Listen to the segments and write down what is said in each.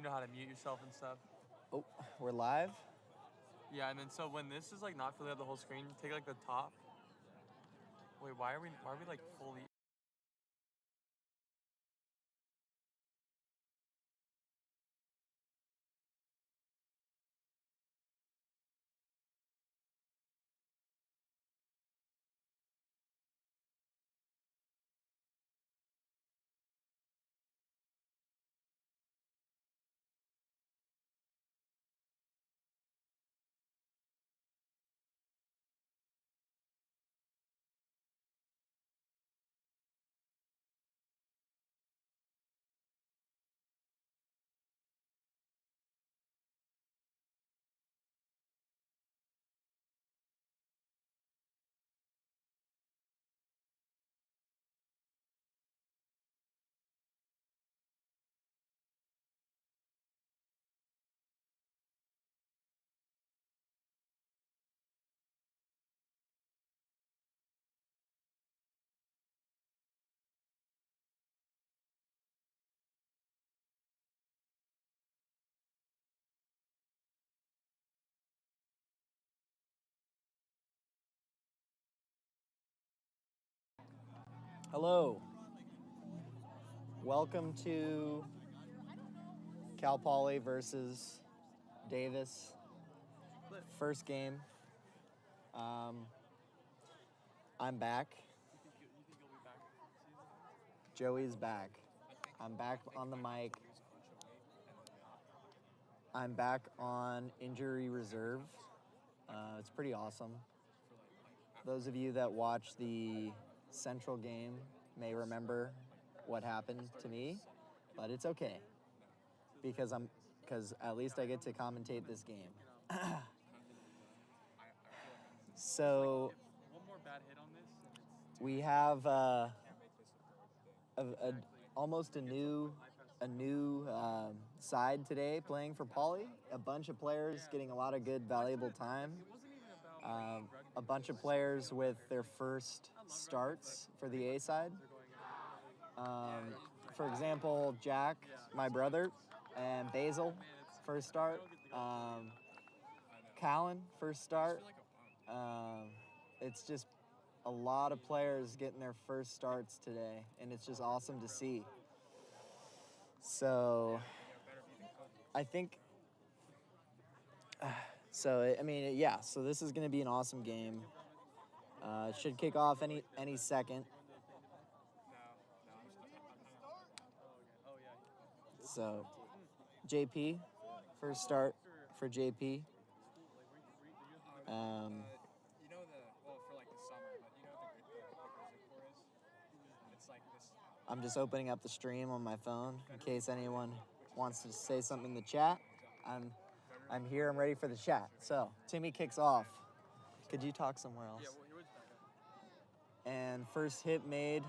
know how to mute yourself and stuff. Oh, we're live? Yeah, and then so when this is like not filling up the whole screen, take like the top. Wait, why are we like fully? Hello. Welcome to Cal Poly versus Davis. First game. I'm back. You think you'll be back? Joey's back. I'm back on the mic. I'm back on injury reserve. It's pretty awesome. Those of you that watched the Central game may remember what happened to me, but it's okay because at least I get to commentate this game. So One more bad hit on this. we have almost a new side today playing for Poly. A bunch of players getting a lot of good, valuable time. A bunch of players with their first starts for the A side. For example, Jack, my brother, and Basil, first start. Callan, first start. It's just a lot of players getting their first starts today, and it's just awesome to see. So, I think... So this is going to be an awesome game. It should kick off any second. So, JP, first start for JP. For like the summer, but the Grizzly Core is? It's like this. I'm just opening up the stream on my phone in case anyone wants to say something in the chat. I'm here. I'm ready for the chat. So, Timmy kicks off. Could you talk somewhere else? And first hit made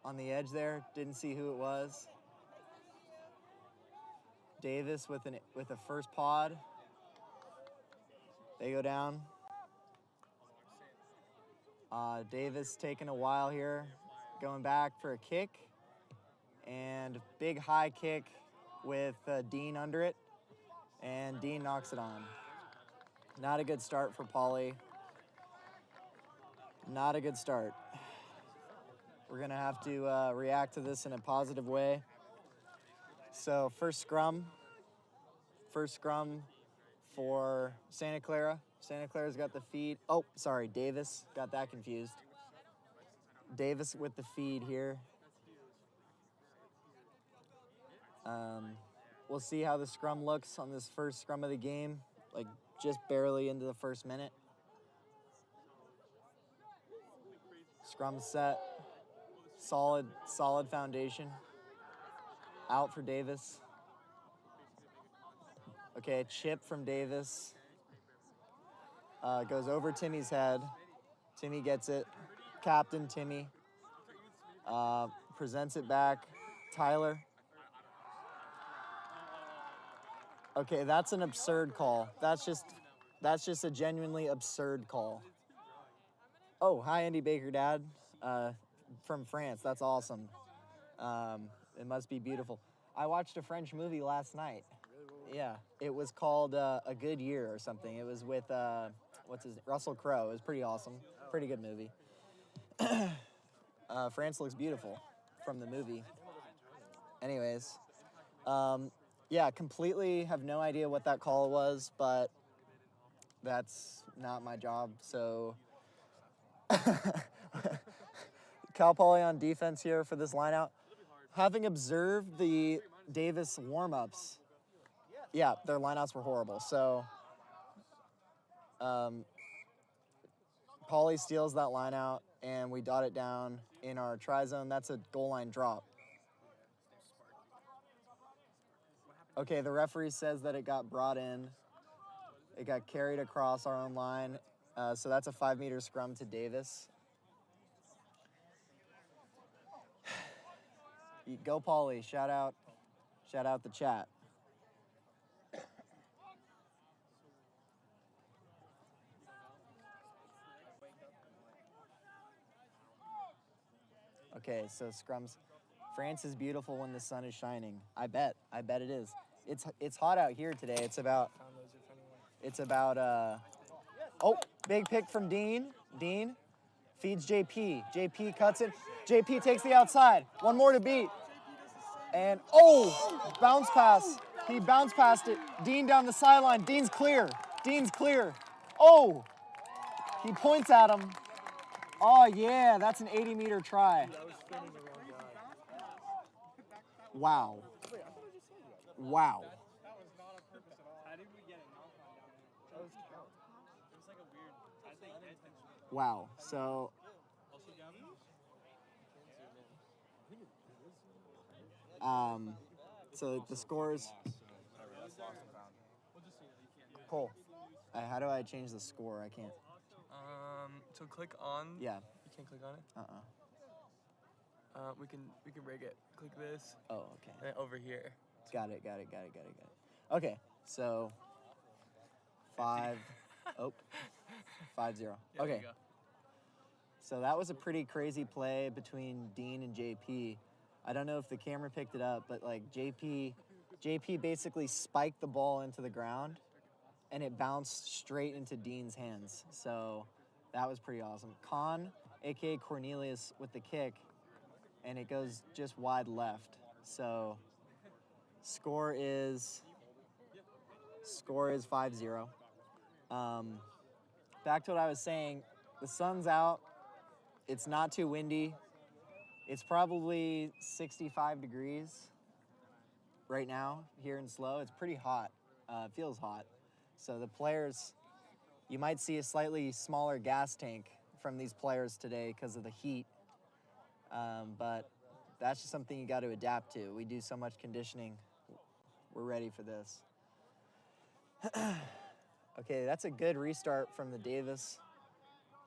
on the edge there. Didn't see who it was. Davis with a first pod. They go down. Davis taking a while here, going back for a kick, and big high kick with Dean under it, and Dean knocks it on. Not a good start for Poly. Not a good start. We're gonna have to react to this in a positive way. So first scrum for Santa Clara. Santa Clara's got the feed. Oh, sorry, Davis. Got that confused. Davis with the feed here. We'll see how the scrum looks on this first scrum of the game, like just barely into the first minute. Scrum set. Solid foundation. Out for Davis. Okay, chip from Davis. Goes over Timmy's head. Timmy gets it. Captain Timmy. Presents it back. Tyler. Okay, that's an absurd call. That's just a genuinely absurd call. Oh, hi, Andy Baker, Dad. From France. That's awesome. It must be beautiful. I watched a French movie last night. Yeah, it was called A Good Year or something. It was with Russell Crowe. It was pretty awesome. Pretty good movie. France looks beautiful from the movie. Anyways, yeah, completely have no idea what that call was, but that's not my job. So Cal Poly on defense here for this lineout. Having observed the Davis warm-ups, yeah, their lineouts were horrible. So Poly steals that lineout, and we dot it down in our try zone. That's a goal line drop. Okay, the referee says that it got brought in. It got carried across our own line. So that's a 5-meter scrum to Davis. Go Poly, shout out the chat. Okay, so scrums. France is beautiful when the sun is shining. I bet it is. It's hot out here today. It's about oh, big pick from Dean. Dean feeds JP. JP cuts it. JP takes the outside. One more to beat. And oh, bounce pass. He bounced past it. Dean down the sideline. Dean's clear. Dean's clear. Oh, he points at him. Oh yeah, that's an 80-meter try. Wow. Wow. That was not on purpose at all. How did we get a knock on down there? That was count. It was like a weird, I think unintentional. Wow. So so the scores. Cole, how do I change the score? I can't. So click on. Yeah. You can't click on it. We can rig it. Click this. Oh, okay. And over here. Got it. Okay, so 5-0. Yeah, Okay. So that was a pretty crazy play between Dean and JP. I don't know if the camera picked it up, but like JP basically spiked the ball into the ground and it bounced straight into Dean's hands. So that was pretty awesome. Con, aka Cornelius, with the kick, and it goes just wide left. So score is 5-0. Back to what I was saying, the sun's out. It's not too windy. It's probably 65 degrees right now here in SLO. It's pretty hot. It feels hot. So the players, you might see a slightly smaller gas tank from these players today because of the heat. But that's just something you got to adapt to. We do so much conditioning. We're ready for this. Okay, that's a good restart from the Davis.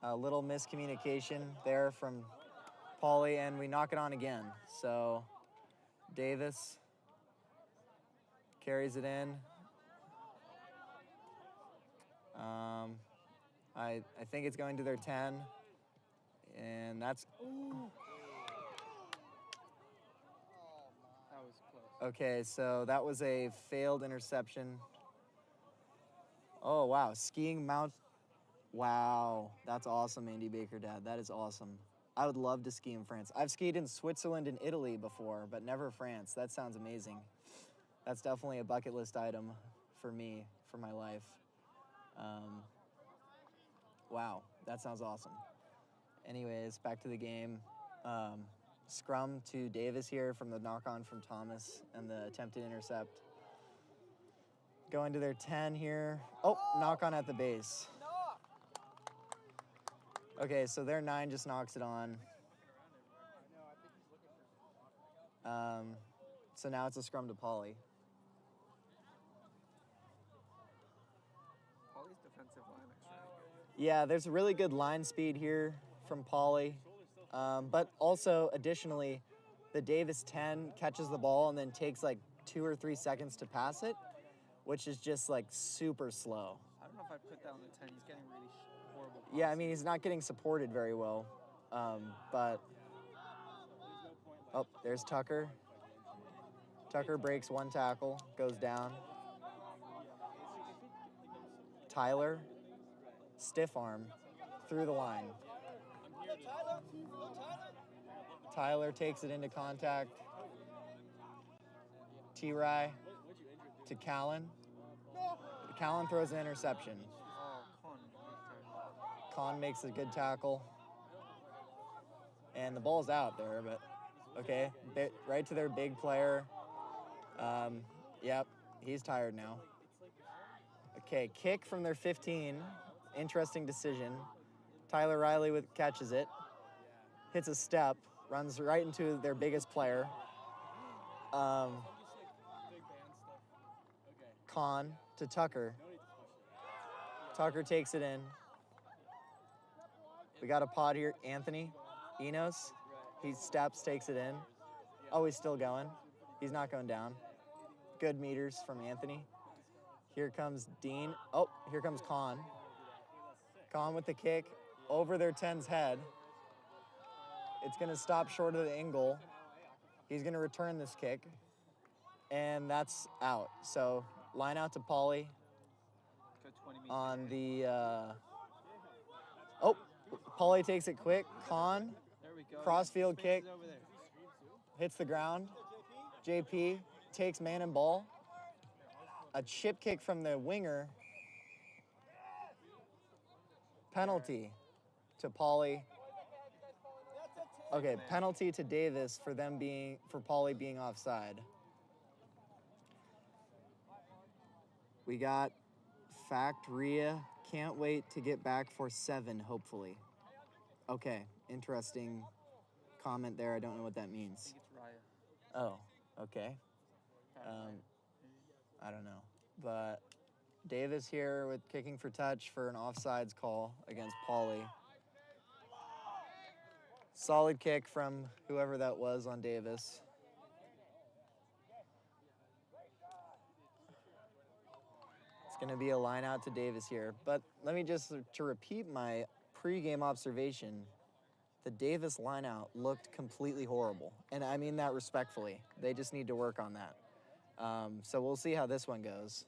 A little miscommunication there from Pauly, and we knock it on again. So Davis carries it in. I think it's going to their 10, and that's... That was close. Okay, so that was a failed interception. Oh, wow. Skiing mount. Wow. That's awesome, Andy Baker, Dad. That is awesome. I would love to ski in France. I've skied in Switzerland and Italy before, but never France. That sounds amazing. That's definitely a bucket list item for me, for my life. Wow. That sounds awesome. Anyways, back to the game. Scrum to Davis here from the knock-on from Thomas and the attempted intercept. Going to their 10 here. Oh, knock-on at the base. Okay, so their 9 just knocks it on. So now it's a scrum to Pauly. Pauly's defensive line looks really good. Yeah, there's really good line speed here from Pauly. But also, additionally, the Davis 10 catches the ball and then takes like 2 or 3 seconds to pass it, which is just like super slow. I don't know if I'd put that on the 10. He's getting really horrible passes. Yeah, I mean, he's not getting supported very well. But, oh, there's Tucker. Tucker breaks one tackle, goes down. Tyler, stiff arm, through the line. Tyler takes it into contact. T-Ry to Callan. Callan throws an interception. Con makes a good tackle. And the ball's out there, but okay. Right to their big player. Yep, he's tired now. Okay, kick from their 15. Interesting decision. Tyler Riley catches it. Hits a step. Runs right into their biggest player. Con to Tucker. Tucker takes it in. We got a pod here. Anthony Enos. He steps, takes it in. Oh, he's still going. He's not going down. Good meters from Anthony. Here comes Dean. Oh, here comes Con. Con with the kick over their 10's head. It's going to stop short of the end goal. He's going to return this kick. And that's out. So line out to Pauly on the... Pauly takes it quick. Con, crossfield kick, hits the ground. JP takes man and ball. A chip kick from the winger. Penalty to Pauly. Okay, penalty to Davis for Pauly being offside. We got Factoria. Can't wait to get back for 7, hopefully. Okay, interesting comment there. I don't know what that means. I think it's Raya. Oh, okay. I don't know. But Davis here with kicking for touch for an offsides call against Pauly. Solid kick from whoever that was on Davis. It's going to be a line out to Davis here. But let me just, to repeat my pregame observation, the Davis line out looked completely horrible. And I mean that respectfully. They just need to work on that. So we'll see how this one goes.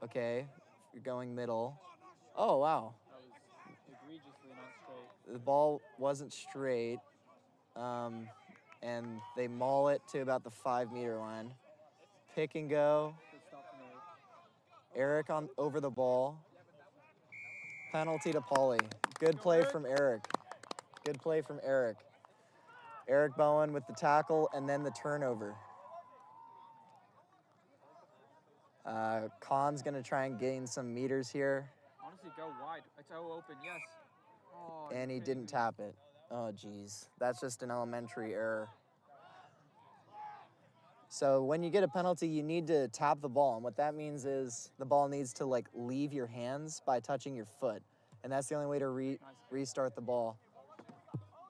Okay, you're going middle. Oh, wow. That was egregiously not straight. The ball wasn't straight. And they maul it to about the 5-meter line. Pick and go. Eric over the ball. Penalty to Pauly. Good play from Eric. Good play from Eric. Eric Bowen with the tackle and then the turnover. Khan's going to try and gain some meters here. Honestly, go wide. It's so open, yes. Oh, And he didn't tap it. Oh, geez. That's just an elementary error. So when you get a penalty, you need to tap the ball. And what that means is the ball needs to, leave your hands by touching your foot. And that's the only way to restart the ball.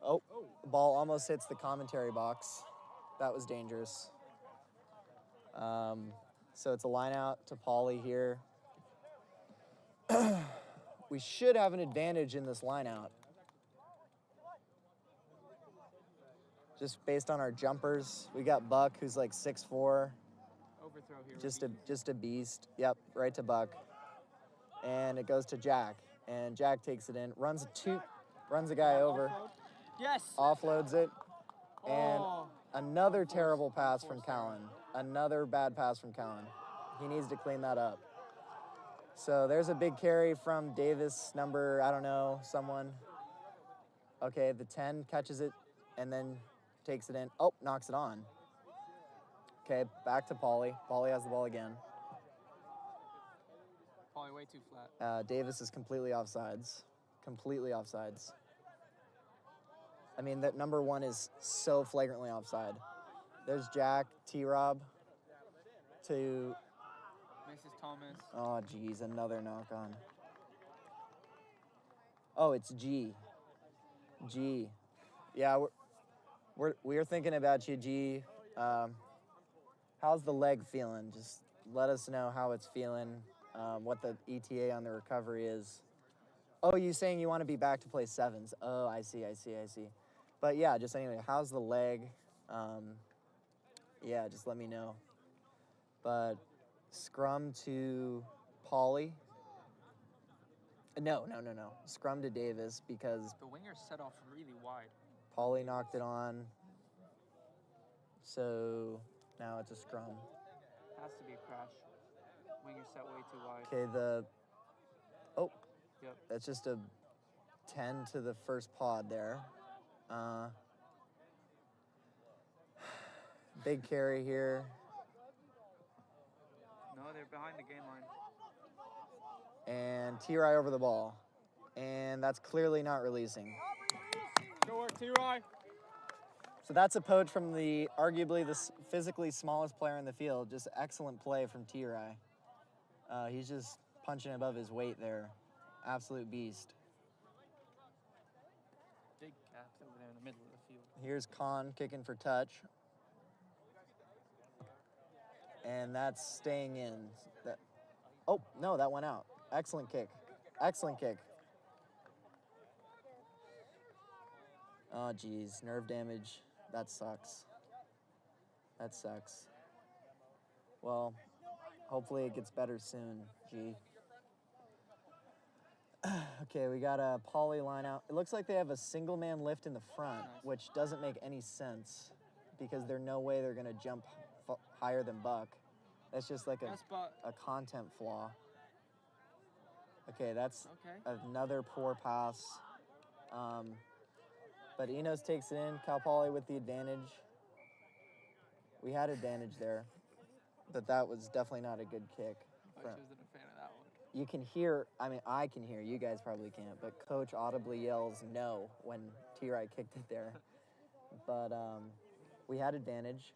Oh, the ball almost hits the commentary box. That was dangerous. So it's a line out to Pauly here. We should have an advantage in this line out. Just based on our jumpers. We got Buck, who's like 6'4". overthrow here. Just a beast. Yep, right to Buck. And it goes to Jack. And Jack takes it in. Runs a guy over. Yes. Offloads it. And another terrible pass from Callan. Another bad pass from Callan. He needs to clean that up. So there's a big carry from Davis, number, I don't know, someone. Okay, the 10 catches it and then takes it in. Oh, knocks it on. Okay, back to Pauly. Pauly has the ball again. Pauly way too flat. Davis is completely offsides. Completely offsides. I mean, that number 1 is so flagrantly offside. There's Jack, T-Rob to... Mrs. Thomas. Oh, geez, another knock on. Oh, it's G. G. Yeah, we're thinking about you, G. How's the leg feeling? Just let us know how it's feeling, what the ETA on the recovery is. Oh, you saying you want to be back to play 7s. Oh, I see. But yeah, just anyway, how's the leg? Yeah, just let me know. But scrum to Pauly. No. Scrum to Davis because The winger set off really wide. Pauly knocked it on. So now it's a scrum. Has to be a crash. Winger set way too wide. Okay, Yep. that's just a 10 to the first pod there. Big carry here. No, they're behind the game line. And T-Ry over the ball. And that's clearly not releasing. Good work, T-Ry. So that's a poach from the arguably the physically smallest player in the field. Just excellent play from T-Ry. He's just punching above his weight there. Absolute beast. Big gaps over there in the middle of the field. Here's Khan kicking for touch. And that's staying in. Oh, no, that went out. Excellent kick. Excellent kick. Oh, geez. Nerve damage. That sucks. That sucks. Well, hopefully it gets better soon, G. Okay, we got a Pauly line out. It looks like they have a single man lift in the front, which doesn't make any sense because there's no way they're going to jump higher than Buck. That's just like a content flaw. Okay, that's another poor pass. But Enos takes it in. Cal Poly with the advantage. We had advantage there, but that was definitely not a good kick. I wasn't a fan of that one. You can hear, I can hear, you guys probably can't, but Coach audibly yells no when T-Ry kicked it there. But we had advantage.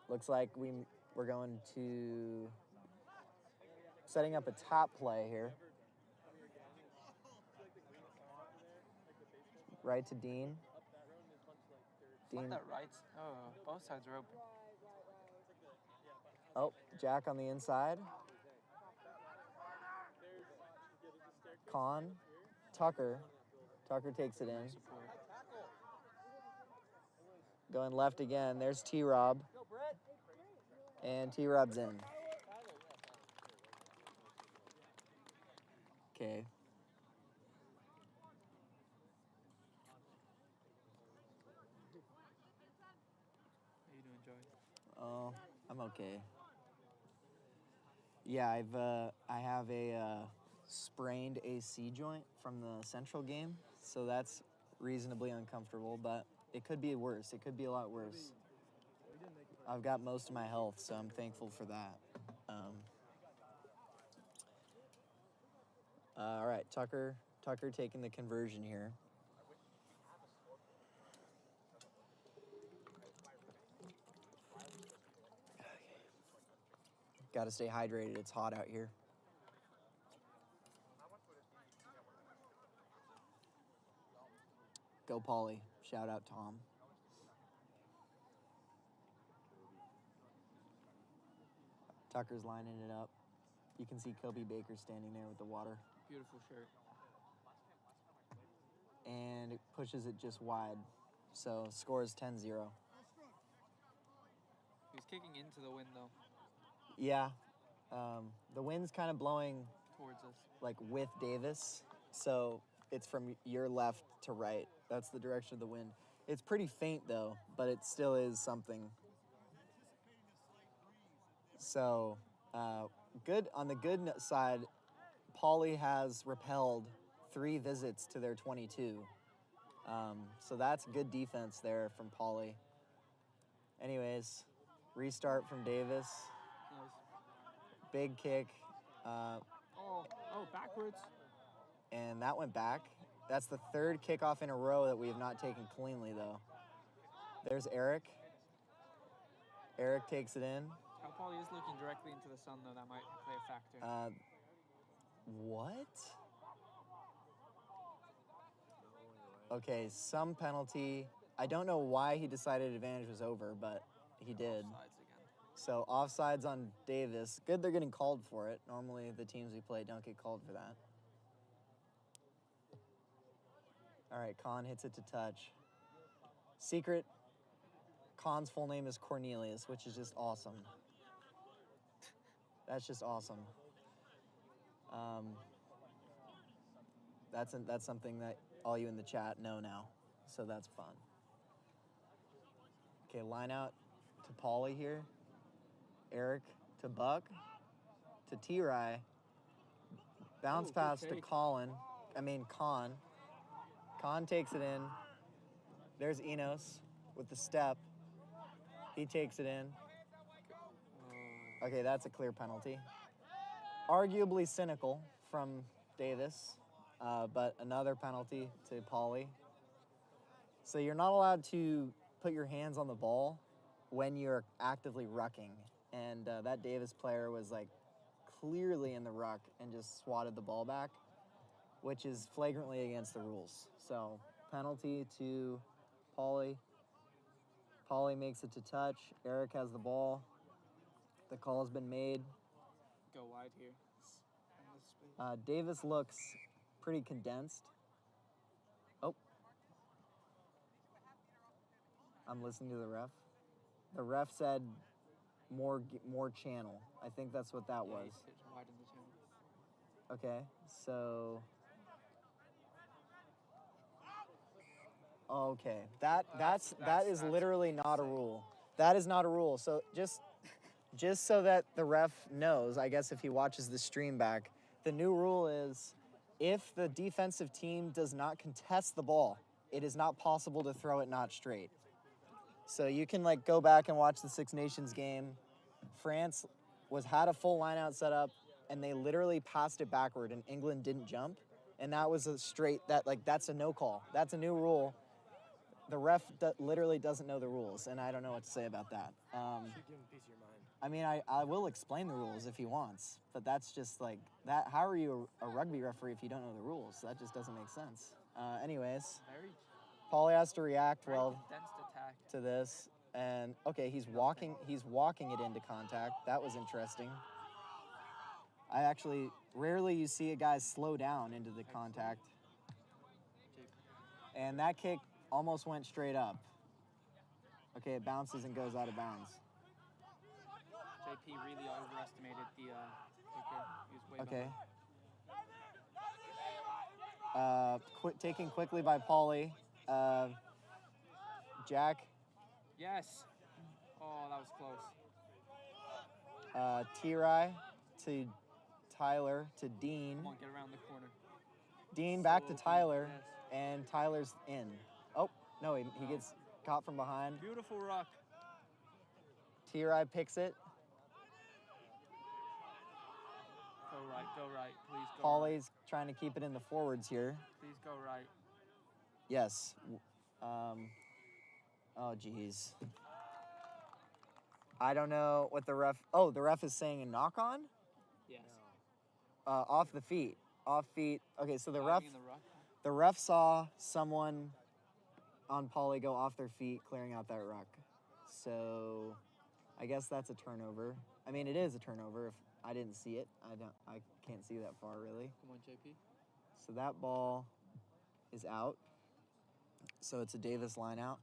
Looks like we're going to setting up a top play here. Right to Dean. Dean. That right. Oh, both sides are open. Oh, Jack on the inside. Khan. Tucker. Tucker takes it in. Going left again. There's T-Rob. And T-Rob's in. Okay. How you doing, Joey? Oh, I'm okay. Yeah, I have a sprained AC joint from the Central game, so that's reasonably uncomfortable, but it could be worse. It could be a lot worse. I've got most of my health, so I'm thankful for that. All right, Tucker taking the conversion here. Got to stay hydrated. It's hot out here. Go Pauly. Shout out Tom. Tucker's lining it up. You can see Kobe Baker standing there with the water. Beautiful shirt. And it pushes it just wide. So score is 10-0. He was kicking into the wind, though. Yeah. The wind's kind of blowing towards us, like with Davis. So it's from your left to right. That's the direction of the wind. It's pretty faint, though, but it still is something. So good on the good side, Pauly has repelled 3 visits to their 22. So that's good defense there from Pauly. Anyways, restart from Davis. Nice. Big kick. Backwards. And that went back. That's the 3rd kickoff in a row that we have not taken cleanly, though. There's Eric. Eric takes it in. Cal Poly is looking directly into the sun, though. That might play a factor. What? Okay, some penalty. I don't know why he decided advantage was over, but he did. Offsides again. So offsides on Davis. Good they're getting called for it. Normally the teams we play don't get called for that. All right, Khan hits it to touch. Secret Khan's full name is Cornelius, which is just awesome. That's just awesome. That's something that all you in the chat know now, so that's fun. Okay, line out to Pauly here. Eric to Buck to T-Ry. Bounce pass to Khan. Khan takes it in. There's Enos with the step. He takes it in. Okay, that's a clear penalty. Arguably cynical from Davis, but another penalty to Pauly. So you're not allowed to put your hands on the ball when you're actively rucking. And that Davis player was like clearly in the ruck and just swatted the ball back, which is flagrantly against the rules. So penalty to Pauly. Pauly makes it to touch. Eric has the ball. The call has been made. Go wide here. Davis looks pretty condensed. Oh. I'm listening to the ref. The ref said more channel. I think that's what that was. Wide in the channel. Okay, so. Okay, that is literally not a rule. That is not a rule. So just so that the ref knows, I guess if he watches the stream back, the new rule is if the defensive team does not contest the ball, it is not possible to throw it not straight. So you can like go back and watch the Six Nations game. France had a full lineout set up and they literally passed it backward and England didn't jump. And that was a straight, that's a no call. That's a new rule. The ref literally doesn't know the rules, and I don't know what to say about that. You should give him a piece of your mind. I mean, I will explain the rules if he wants, but that's just like that. How are you a rugby referee if you don't know the rules? That just doesn't make sense. Anyways, Pauly has to react well to this, and okay, he's walking it into contact. That was interesting. I actually rarely you see a guy slow down into the contact, and that kick almost went straight up. Okay, it bounces and goes out of bounds. JP really overestimated the kicker. He was way Okay. Taken quickly by Pauly. Jack. Yes. Oh, that was close. T-Ry to Tyler to Dean. Come on, get around the corner. Dean back to Tyler, and Tyler's in. Oh, no, he gets caught from behind. Beautiful ruck. T-Ry picks it. Go right, please go Pauly's trying to keep it in the forwards here. Please go right. Yes. Oh, geez. I don't know what the ref... Oh, the ref is saying a knock-on? Yes. Off the feet. Off feet. Okay, so the Diving in ref... the ruck. The ref saw someone on Pauly go off their feet, clearing out that ruck. So I guess that's a turnover. I mean, it is a turnover. If I didn't see it, I can't see that far really. Come on, JP. So that ball is out. So it's a Davis line out.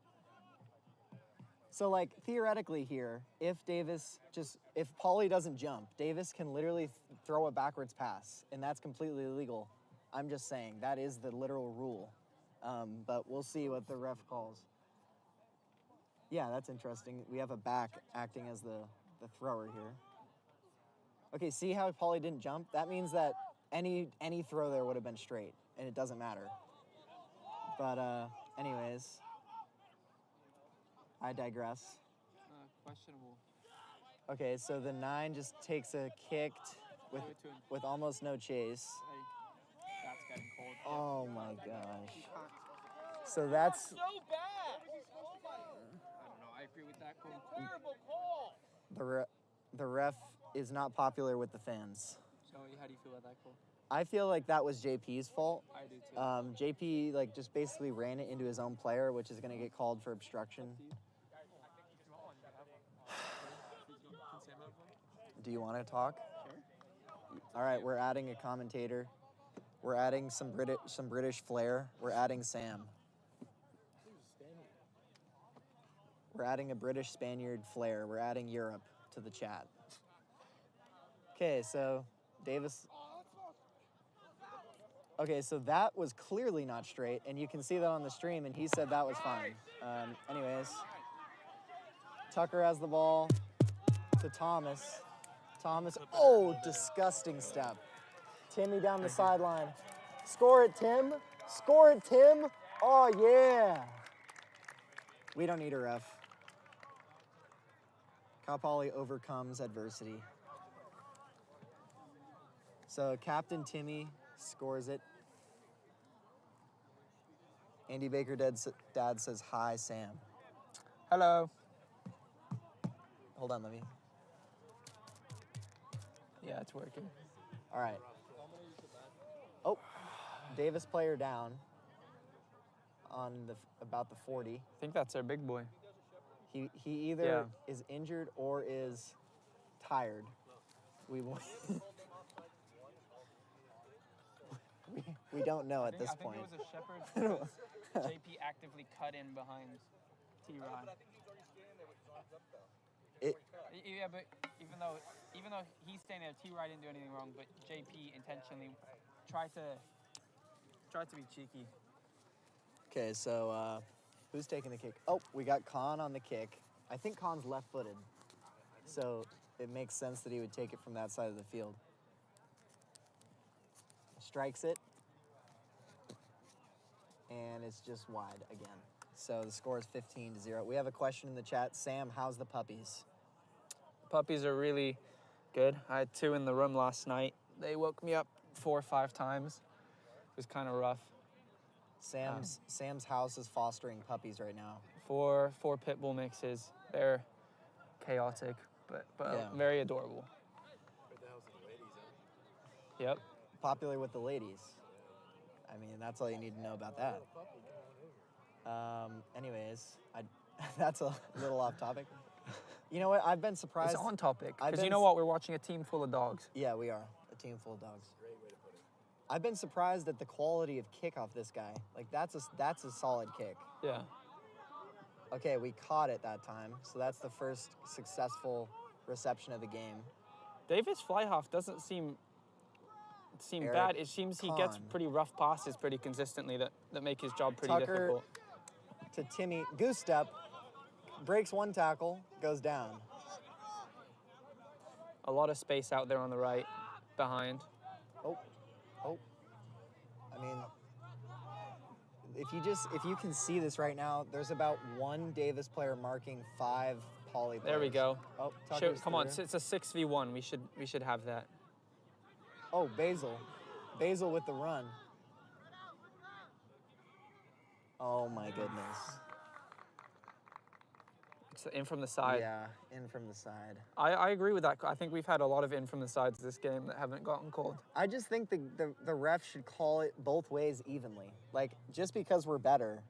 So like theoretically here, if Pauly doesn't jump, Davis can literally throw a backwards pass, and that's completely illegal. I'm just saying that is the literal rule. But we'll see what the ref calls. Yeah, that's interesting. We have a back acting as the thrower here. Okay, see how Pauly didn't jump? That means that any throw there would have been straight, and it doesn't matter. But anyways, I digress. Questionable. Okay, so the 9 just takes a kicked with almost no chase. That's getting cold. Oh my gosh. So that's... So bad! I don't know. I agree with that call. Terrible call! The ref is not popular with the fans. Joey, how do you feel about that call? I feel like that was JP's fault. I do too. JP like just basically ran it into his own player, which is going to get called for obstruction. Do you want to talk? Sure. All right, we're adding a commentator. We're adding some British flair. We're adding Sam. We're adding a British Spaniard flair. We're adding Europe to the chat. Okay, so Davis. Okay, so that was clearly not straight, and you can see that on the stream, and he said that was fine. Anyways, Tucker has the ball to Thomas. Thomas, oh, disgusting step. Timmy down the sideline. Score it, Tim. Score it, Tim. Oh, yeah. We don't need a ref. Cal Poly overcomes adversity. So Captain Timmy scores it. Andy Baker dad says, hi, Sam. Hello. Hold on, let me. Yeah, it's working. All right. Oh, Davis player down on about the 40. I think that's our big boy. He either is injured or is tired. We don't know at this point. I think it was a shepherd because JP actively cut in behind T-Rod. Yeah, but even though he's staying there, T-Rod didn't do anything wrong, but JP intentionally tried to be cheeky. Okay, so who's taking the kick? Oh, we got Khan on the kick. I think Khan's left-footed, so it makes sense that he would take it from that side of the field. Strikes it, and it's just wide again. So the score is 15-0. We have a question in the chat. Sam, how's the puppies? Puppies are really good. I had 2 in the room last night. They woke me up 4 or 5 times. It was kind of rough. Sam's house is fostering puppies right now. 4 pit bull mixes. They're chaotic, but Yeah. very adorable. Yep. Popular with the ladies. I mean, that's all you need to know about that. Anyways, that's a little off topic. You know what? I've been surprised. It's on topic. Because you know what? We're watching a team full of dogs. Yeah, we are. A team full of dogs. I've been surprised at the quality of kickoff this guy. Like, that's a solid kick. Yeah. Okay, we caught it that time, so that's the first successful reception of the game. Davis Flyhoff doesn't seem Eric bad. It seems he gets Kahn. pretty rough passes pretty consistently that make his job pretty Tucker difficult. to Timmy, goose step, breaks one tackle, goes down. A lot of space out there on the right, behind. Oh. I mean, if you can see this right now, there's about 1 Davis player marking 5 Poly players. There we go. Oh, Shoot, come on, through. it's a 6v1. We should have that. Oh, Basil with the run. Oh my goodness. It's in from the side. Yeah, in from the side. I agree with that. I think we've had a lot of in from the sides this game that haven't gotten called. I just think the ref should call it both ways evenly. Like, just because we're better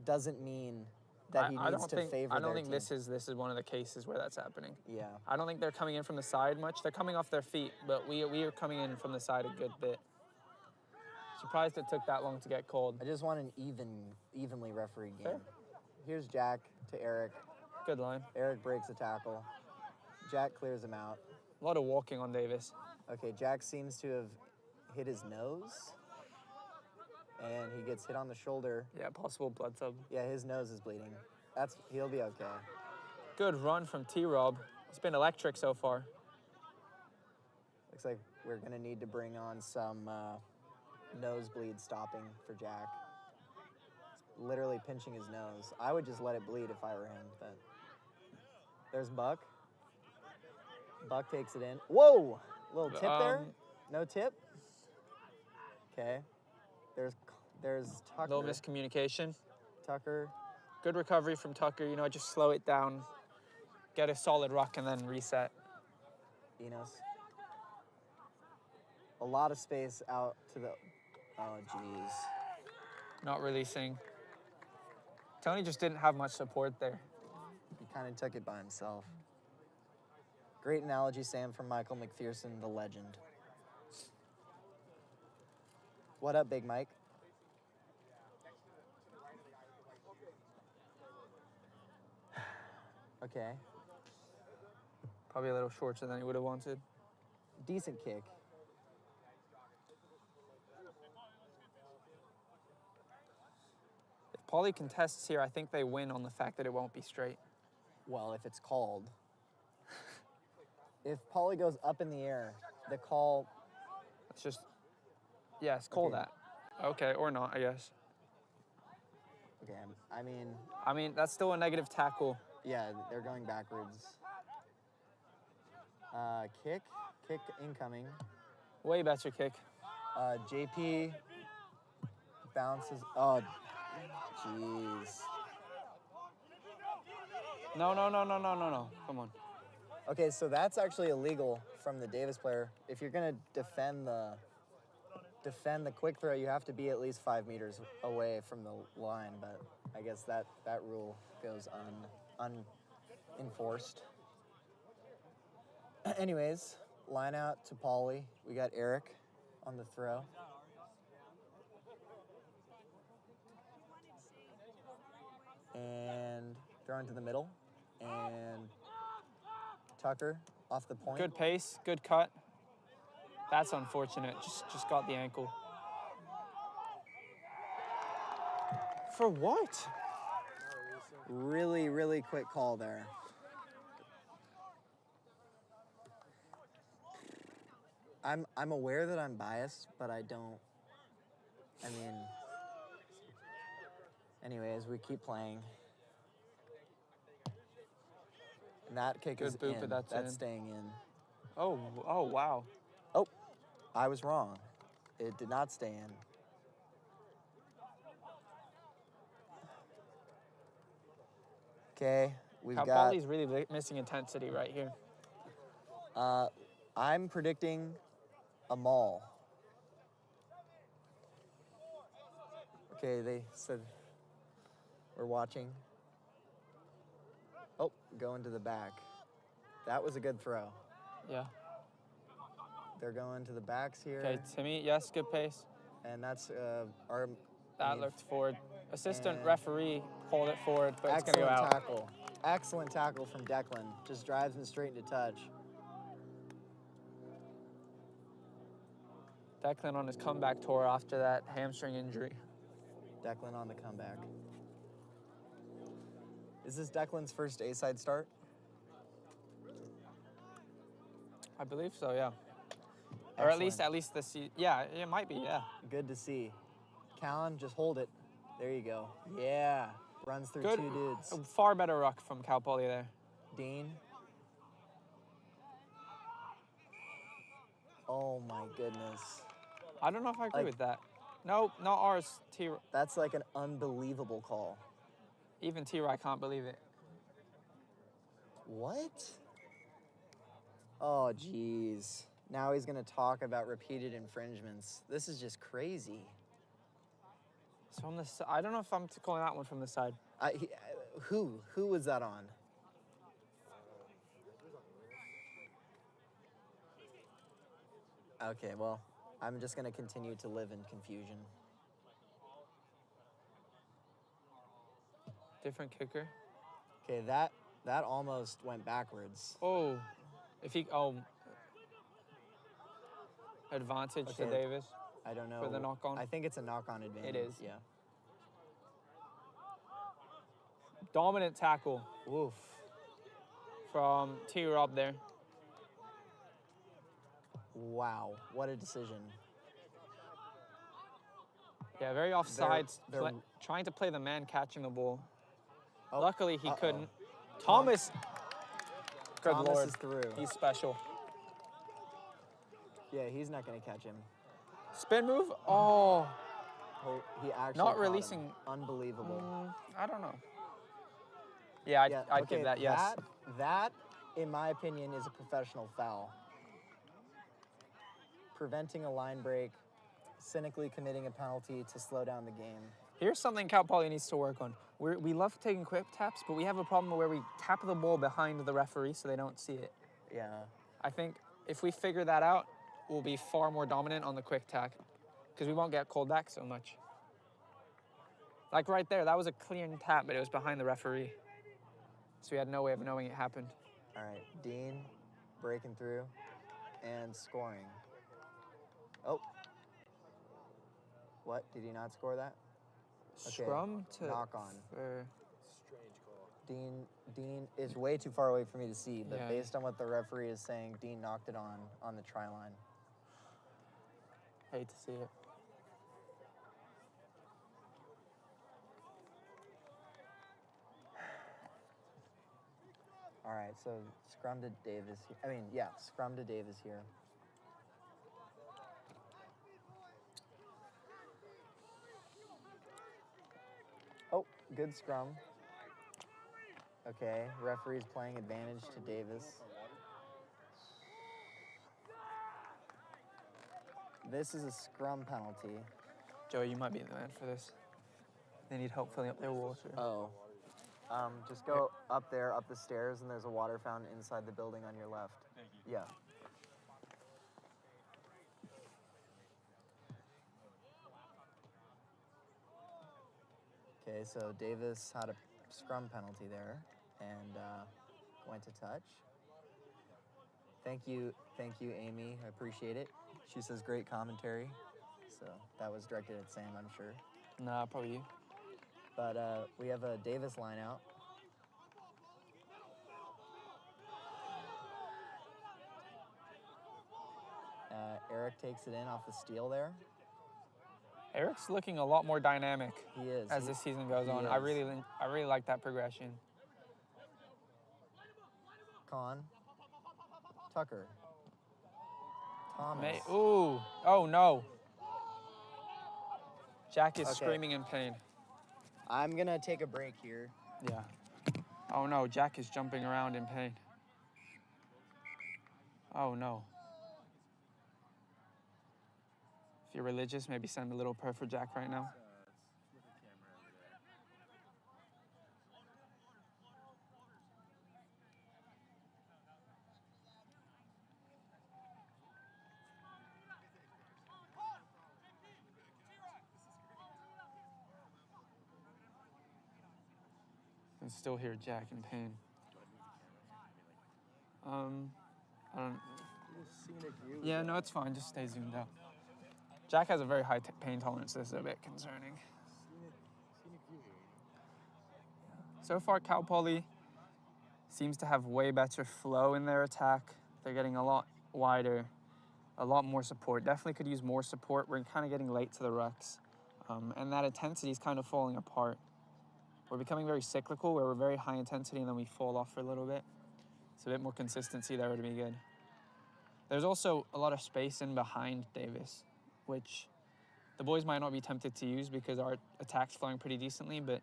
doesn't mean that he needs to favor I don't their think team. this is one of the cases where that's happening. Yeah. I don't think they're coming in from the side much. They're coming off their feet, but we are coming in from the side a good bit. Surprised it took that long to get called. I just want an evenly refereed game. Fair. Here's Jack to Eric. Good line. Eric breaks a tackle. Jack clears him out. A lot of walking on Davis. Okay, Jack seems to have hit his nose. And he gets hit on the shoulder. Yeah, possible blood sub. Yeah, his nose is bleeding. He'll be okay. Good run from T-Rob. It's been electric so far. Looks like we're gonna need to bring on some nosebleed stopping for Jack. He's literally pinching his nose. I would just let it bleed if I were him, but there's Buck. Buck takes it in. Whoa! Little tip there? No tip? Okay. There's Tucker. Little miscommunication. Tucker. Good recovery from Tucker. You know, just slow it down, get a solid ruck, and then reset. Enos. A lot of space out to the... Oh, jeez. Not releasing. Tony just didn't have much support there. He kind of took it by himself. Great analogy, Sam, from Michael McPherson, the legend. What up, Big Mike? Okay. Probably a little shorter than he would have wanted. Decent kick. If Pauly contests here, I think they win on the fact that it won't be straight. Well, if it's called. If Pauly goes up in the air, the call. It's just, yes, call Okay. that. Okay, or not, I guess. Okay, I mean, I mean, that's still a negative tackle. yeah, they're going backwards. Kick incoming. Way better kick. JP bounces. Oh, jeez. No. Come on. Okay, so that's actually illegal from the Davis player. If you're gonna defend the quick throw, you have to be at least 5 meters away from the line. But I guess that rule goes unenforced. Anyways, line out to Pauly. We got Eric on the throw. And throw into the middle. And Tucker off the point. Good pace, good cut. That's unfortunate. Just got the ankle. For what? Really, really quick call there. I'm aware that I'm biased, but I don't. I mean, anyways, we keep playing. And that kick Good is boot, in. but that's in. staying in. Oh, wow. Oh, I was wrong. It did not stay in. Okay, we've Cal got. Pauly's really missing intensity right here. I'm predicting a maul. Okay, they said we're watching. Oh, going to the back. That was a good throw. Yeah. They're going to the backs here. Okay, Timmy, yes, good pace. And that's our. That looked forward. Assistant referee called it forward, but it's going to go excellent out. tackle. Excellent tackle from Declan. Just drives him straight into touch. Declan on his comeback tour after that hamstring injury. Declan on the comeback. Is this Declan's first A-side start? I believe so, yeah. Or at Excellent. least this season. Yeah, it might be, yeah. Good to see. Callan, just hold it. There you go. Yeah. Runs through Good. two dudes. A far better ruck from Cal Pauly there. Dean. Oh my goodness. I don't know if I agree Like- with that. No, not ours. That's like an unbelievable call. Even T-Roy can't believe it. What? Oh, jeez. Now he's going to talk about repeated infringements. This is just crazy. So on the I don't know if I'm calling that one from the side. Who was that on? Okay, well, I'm just going to continue to live in confusion. Different kicker. Okay, that almost went backwards. Oh, advantage to Okay. Davis. I don't know. For the knock-on? I think it's a knock-on advantage. is. Yeah. Dominant tackle Woof. from T-Rob there. Wow, what a decision. Yeah, very offsides. they're- Trying to play the man catching the ball. Oh, Luckily, he uh-oh. couldn't. Thomas. Good Thomas Lord. is through. He's special. Yeah, he's not going to catch him. Spin move? Oh, He actually Not caught him. releasing- Unbelievable. I don't know. Yeah, I'd okay, give that, yes. That, in my opinion, is a professional foul. Preventing a line break, cynically committing a penalty to slow down the game. Here's something Cal Pauly needs to work on. We love taking quick taps, but we have a problem where we tap the ball behind the referee so they don't see it. Yeah. I think if we figure that out, we'll be far more dominant on the quick tack because we won't get called back so much. Like right there, that was a clean tap, but it was behind the referee. so we had no way of knowing it happened. All right, Dean breaking through and scoring. Oh. What? Did he not score that? Okay, Scrum to knock on. for- Strange call. Dean is way too far away for me to see, but Yeah. based on what the referee is saying, Dean knocked it on the try line. hate to see it. All right, so scrum to Davis. Scrum to Davis here. Oh, good scrum. Okay, referee's playing advantage to Davis. This is a scrum penalty. Joey, you might be the man for this. They need help filling up their water. Oh. Just go up there, up the stairs, and there's a water fountain inside the building on your left. Thank you. Yeah. Okay, so Davis had a scrum penalty there and went to touch. Thank you, Amy. I appreciate it. She says great commentary. So that was directed at Sam, I'm sure. Nah, probably you. But we have a Davis line out. Eric takes it in off the steal there. Eric's looking a lot more dynamic He is. as this season goes on. is. I really like that progression. Con. Tucker. Thomas. Ooh, oh no. Jack is Okay. screaming in pain. I'm going to take a break here. Yeah. Oh no, Jack is jumping around in pain. Oh no. If you're religious, maybe send a little prayer for Jack right now. With the camera over there. I can still hear Jack in pain. I don't. Scenic view. Yeah, no, it's fine. Just stay zoomed out. Jack has a very high pain tolerance. This is a bit concerning. Scenic view here. So far, Cal Poly seems to have way better flow in their attack. They're getting a lot wider, a lot more support. Definitely could use more support. We're kind of getting late to the rucks. And that intensity is kind of falling apart. We're becoming very cyclical, where we're very high intensity and then we fall off for a little bit. So a bit more consistency there would be good. There's also a lot of space in behind Davis, which the boys might not be tempted to use because our attack's flowing pretty decently, but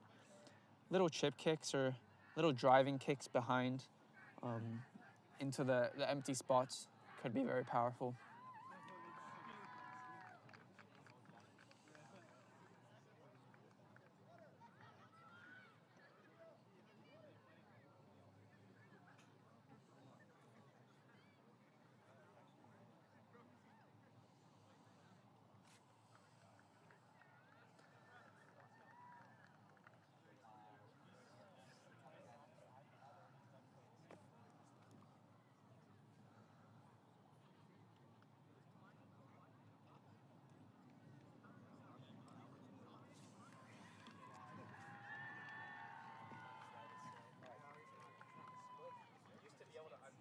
little chip kicks or little driving kicks behind into the empty spots could be very powerful.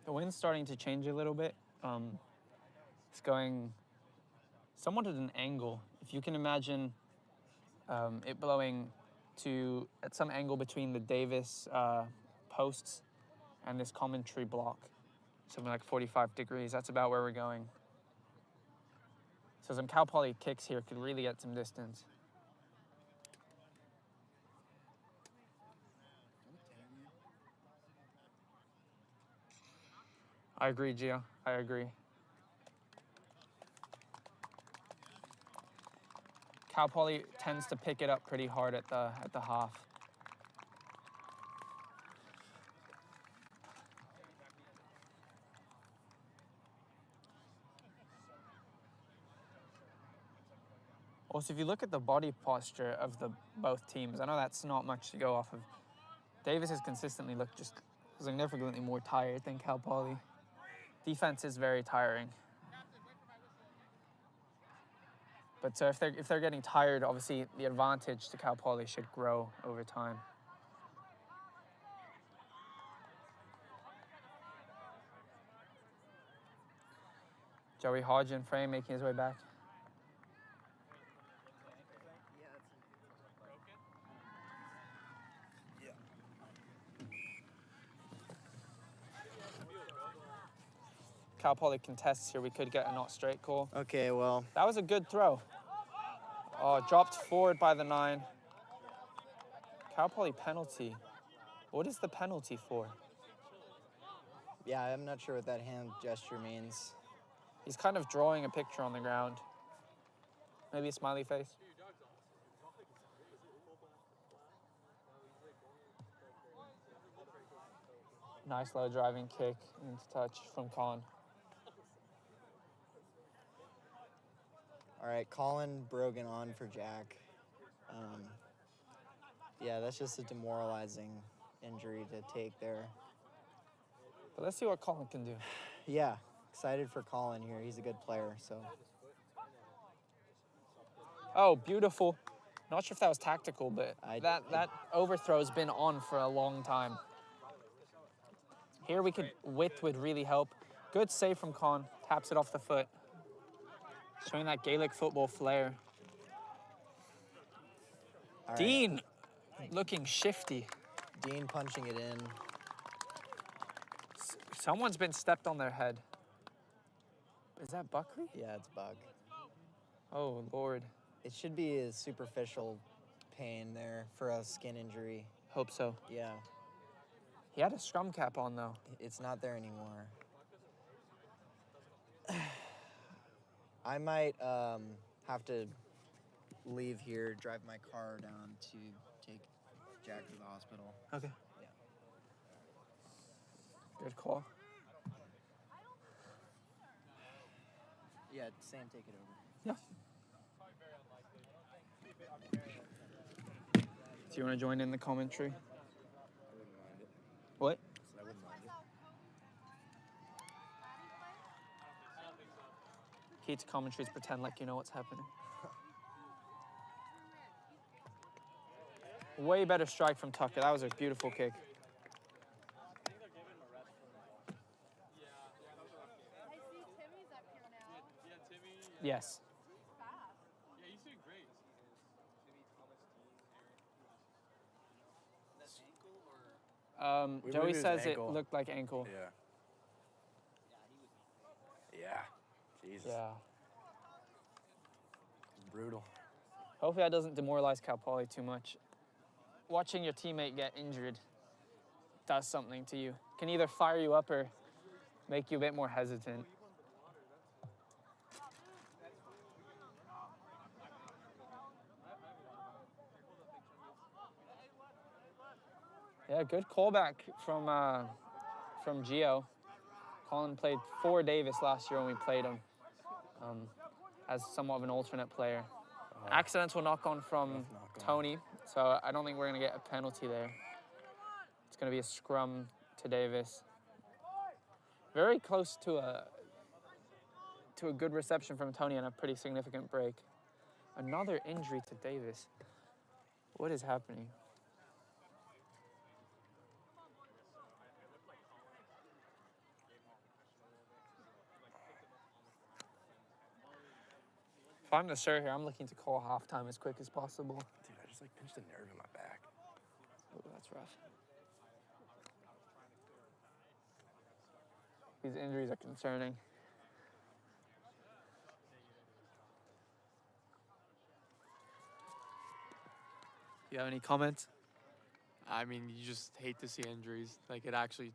The wind's starting to change a little bit. It's going somewhat at an angle. If you can imagine it blowing at some angle between the Davis posts and this commentary block, something like 45 degrees. That's about where we're going. So some Cal Poly kicks here could really get some distance. I agree, Gio. I agree. Cal Poly tends to pick it up pretty hard at the half. Also, if you look at the body posture of both teams, I know that's not much to go off of. Davis has consistently looked just significantly more tired than Cal Poly. Defense is very tiring. But so if they're getting tired, obviously the advantage to Cal Poly should grow over time. Joey Hodge in frame, making his way back. Cal Poly contests here. We could get a not straight call. Okay, well, That was a good throw. Oh, dropped forward by the 9. Cal Poly penalty. What is the penalty for? yeah, I'm not sure what that hand gesture means. He's kind of drawing a picture on the ground. Maybe a smiley face. Nice low driving kick into touch from Con. All right, Colin Brogan on for Jack. Yeah, that's just a demoralizing injury to take there. But let's see what Colin can do. Yeah, excited for Colin here. He's a good player, so. Oh, beautiful. Not sure if that was tactical, but I- that overthrow's been on for a long time. Here we could, width would really help. Good save from Con. Taps it off the foot. Showing that Gaelic football flair. All right, Dean looking shifty. Dean punching it in. Someone's been stepped on their head. Is that Buckley? Yeah, it's Buck. Oh, Lord. It should be a superficial pain there for a skin injury. Hope so. Yeah, He had a scrum cap on, though. it's not there anymore. I might have to leave here, drive my car down to take Jack to the hospital. Okay. Yeah. Good call. Yeah, Sam, take it over. Yeah. Do you want to join in the commentary? I wouldn't mind it. What? I wouldn't mind it. Key to commentary is pretend like you know what's happening. Way better strike from Tucker. That was a beautiful kick. Yes. Yeah, he's doing great. We Joey believe it was says it ankle. looked like ankle. Yeah. Yeah. Jesus. Yeah. Brutal. Hopefully that doesn't demoralize Cal Poly too much. Watching your teammate get injured does something to you. Can either fire you up or make you a bit more hesitant. Yeah, good callback from Gio. Colin played for Davis last year when we played him as somewhat of an alternate player. Accidental knock-on from Tony, so I don't think we're going to get a penalty there. It's going to be a scrum to Davis. Very close to a good reception from Tony and a pretty significant break. Another injury to Davis. What is happening? If I'm the sir here, I'm looking to call halftime as quick as possible. Dude, I just like pinched a nerve in my back. Oh, that's rough. These injuries are concerning. You have any comments? I mean, you just hate to see injuries. Like, it actually,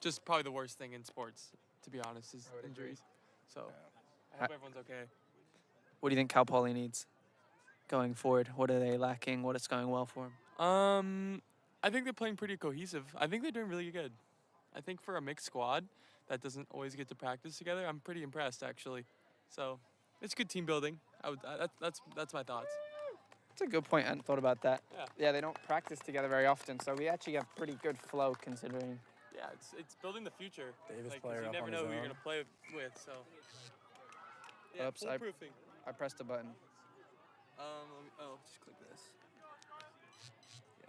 just probably the worst thing in sports, to be honest, is injuries. So, I hope everyone's okay. What do you think Cal Poly needs going forward? What are they lacking? What is going well for them? I think they're playing pretty cohesive. I think they're doing really good. I think for a mixed squad that doesn't always get to practice together, I'm pretty impressed, actually. So, it's good team building. That's my thoughts. That's a good point. I hadn't thought about that. Yeah. Yeah, they don't practice together very often, so we actually have pretty good flow considering. Yeah, it's building the future. Davis Like, 'cause player you up never on know his who you're own. gonna play with. So. Yeah, Oops, foolproofing. I pressed a button. Just click this. Yeah.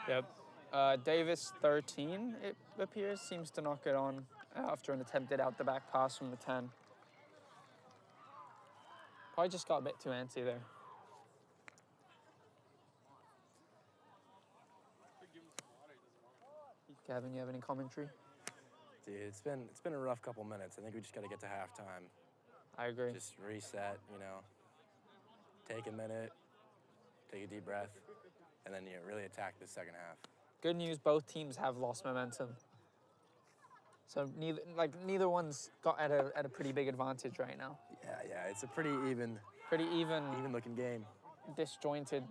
Yep. Davis, 13, it appears, seems to knock it on after an attempted out the back pass from the 10. Probably just got a bit too antsy there. Kevin, you have any commentary? Dude, it's been a rough couple minutes. I think we just got to get to halftime. I agree. Just reset, take a minute, take a deep breath, and then really attack the second half. Good news, both teams have lost momentum. So neither one's got at a pretty big advantage right now. Yeah, it's a pretty even looking game. Disjointed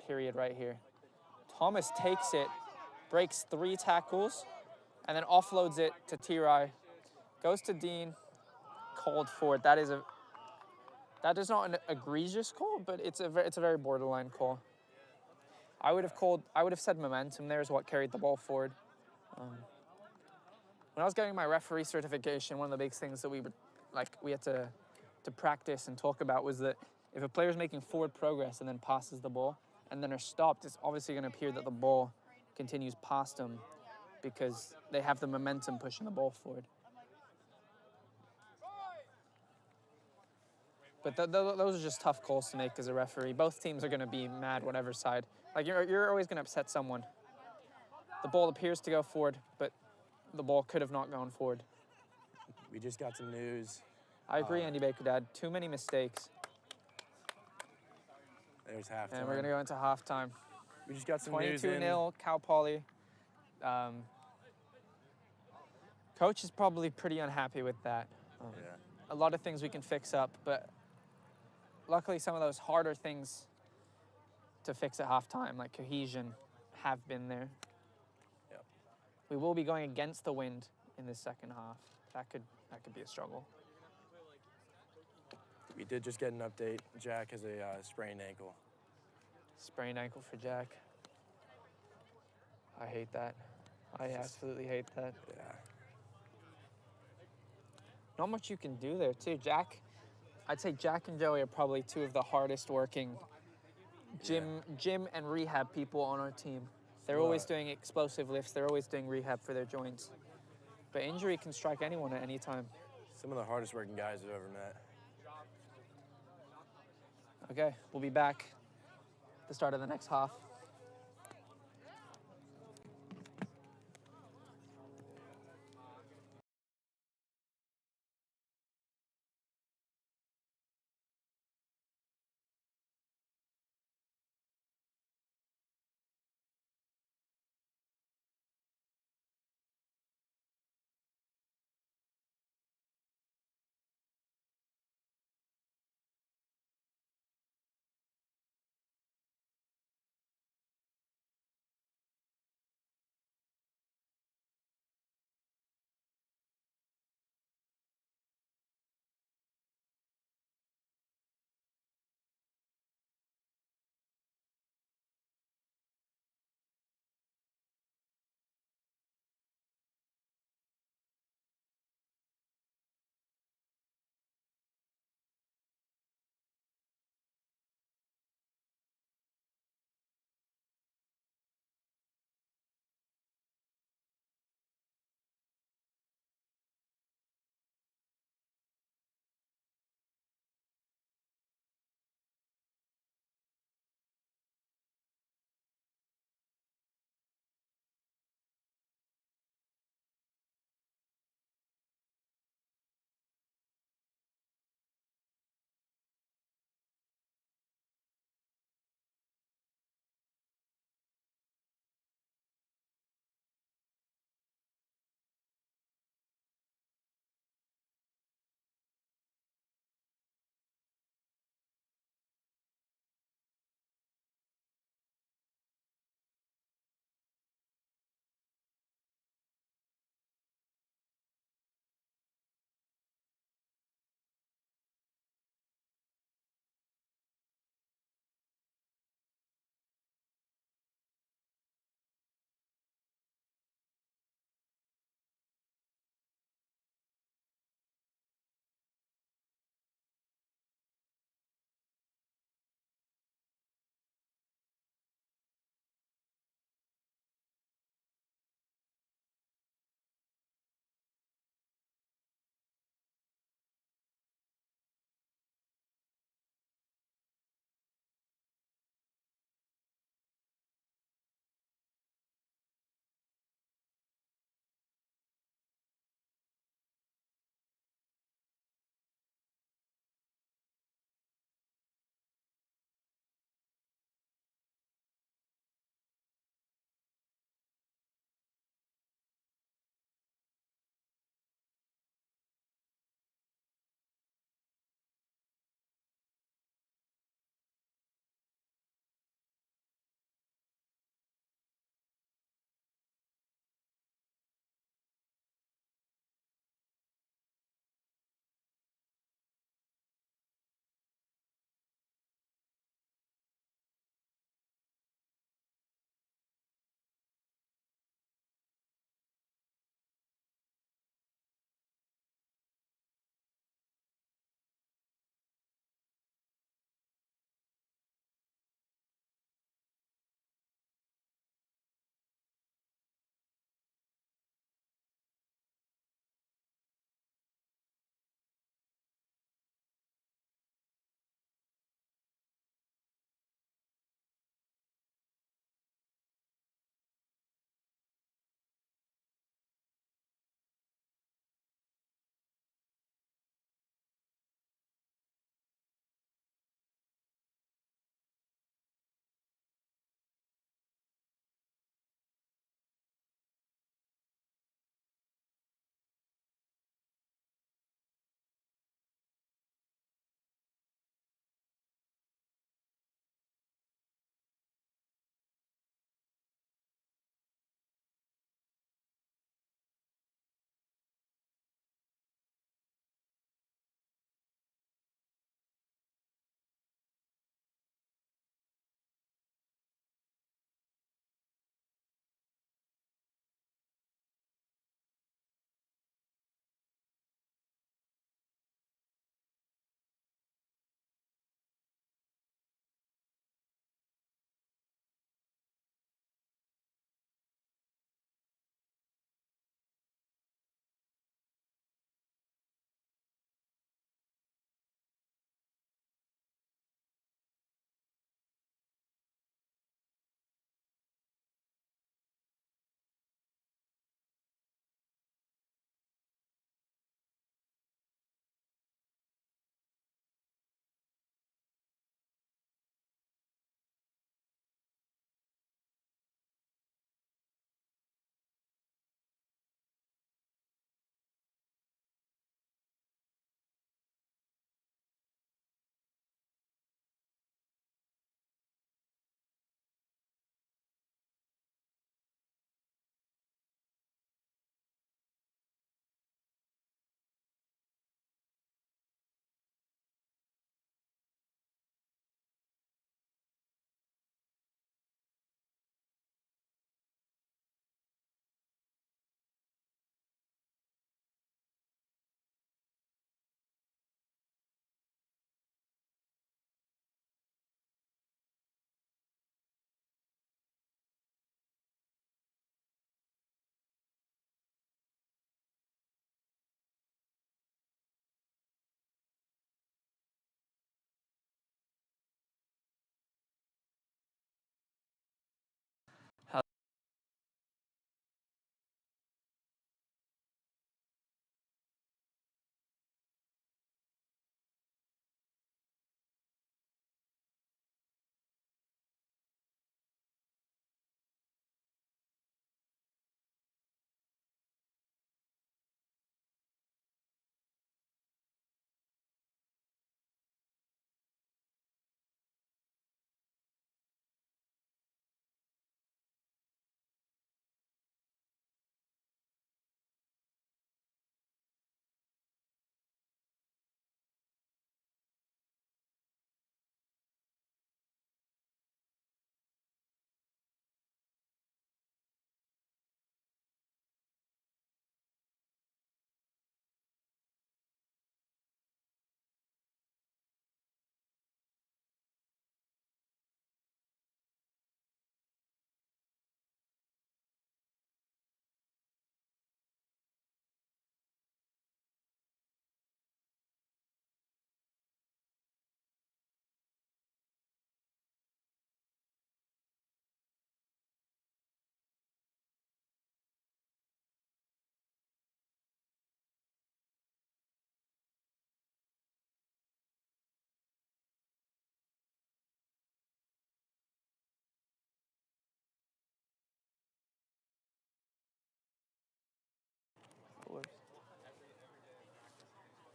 period right here. Thomas takes it, breaks 3 tackles, and then offloads it to T-Ry. Goes to Dean, called for it. That is not an egregious call, but it's a very borderline call. I would have said momentum there is what carried the ball forward. When I was getting my referee certification, one of the big things that we had to practice and talk about was that if a player's making forward progress and then passes the ball and then are stopped, it's obviously going to appear that the ball continues past them because they have the momentum pushing the ball forward. But those are just tough calls to make as a referee. Both teams are going to be mad whatever side. Like you're always going to upset someone. The ball appears to go forward, but the ball could have not gone forward. We just got some news. I agree, Andy Baker, Dad. Too many mistakes. There's halftime. And we're going to go into halftime. We just got some news 22-0, Cal Poly. Coach is probably pretty unhappy with that. Yeah. A lot of things we can fix up, but luckily some of those harder things to fix at halftime, like cohesion, have been there. Yep. We will be going against the wind in this second half. That could be a struggle. We did just get an update. Jack has a sprained ankle. Sprained ankle for Jack. I hate that. I absolutely hate that. Yeah. Not much you can do there, too. I'd say Jack and Joey are probably 2 of the hardest working gym and rehab people on our team. They're always doing explosive lifts. They're always doing rehab for their joints. But injury can strike anyone at any time. Some of the hardest working guys I've ever met. Okay, we'll be back at the start of the next half.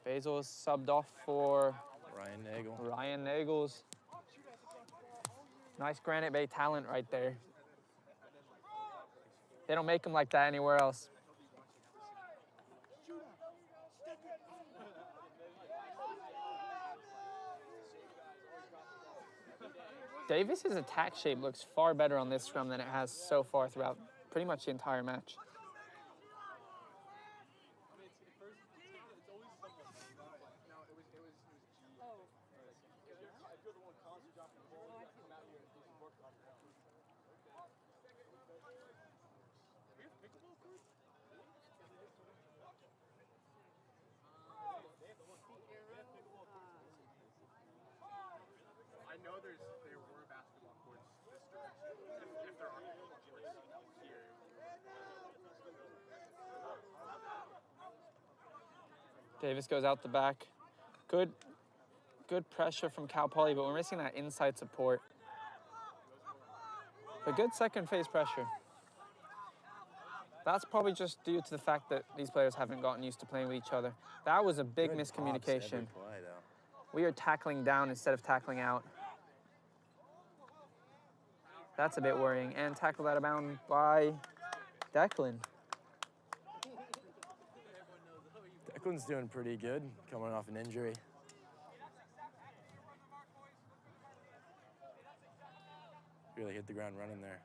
Basil is subbed off for Ryan Nagel. Ryan Nagels. Nice Granite Bay talent right there. They don't make them like that anywhere else. Davis's attack shape looks far better on this scrum than it has so far throughout pretty much the entire match. I know there were basketball courts this direction. If there aren't courts here. Davis goes out the back. Good pressure from Cal Poly, but we're missing that inside support. But good second phase pressure. That's probably just due to the fact that these players haven't gotten used to playing with each other. That was a big Good pops miscommunication. every play, though. We are tackling down instead of tackling out. That's a bit worrying. And tackled out of bounds by Declan. Declan's doing pretty good, coming off an injury. Really hit the ground running there.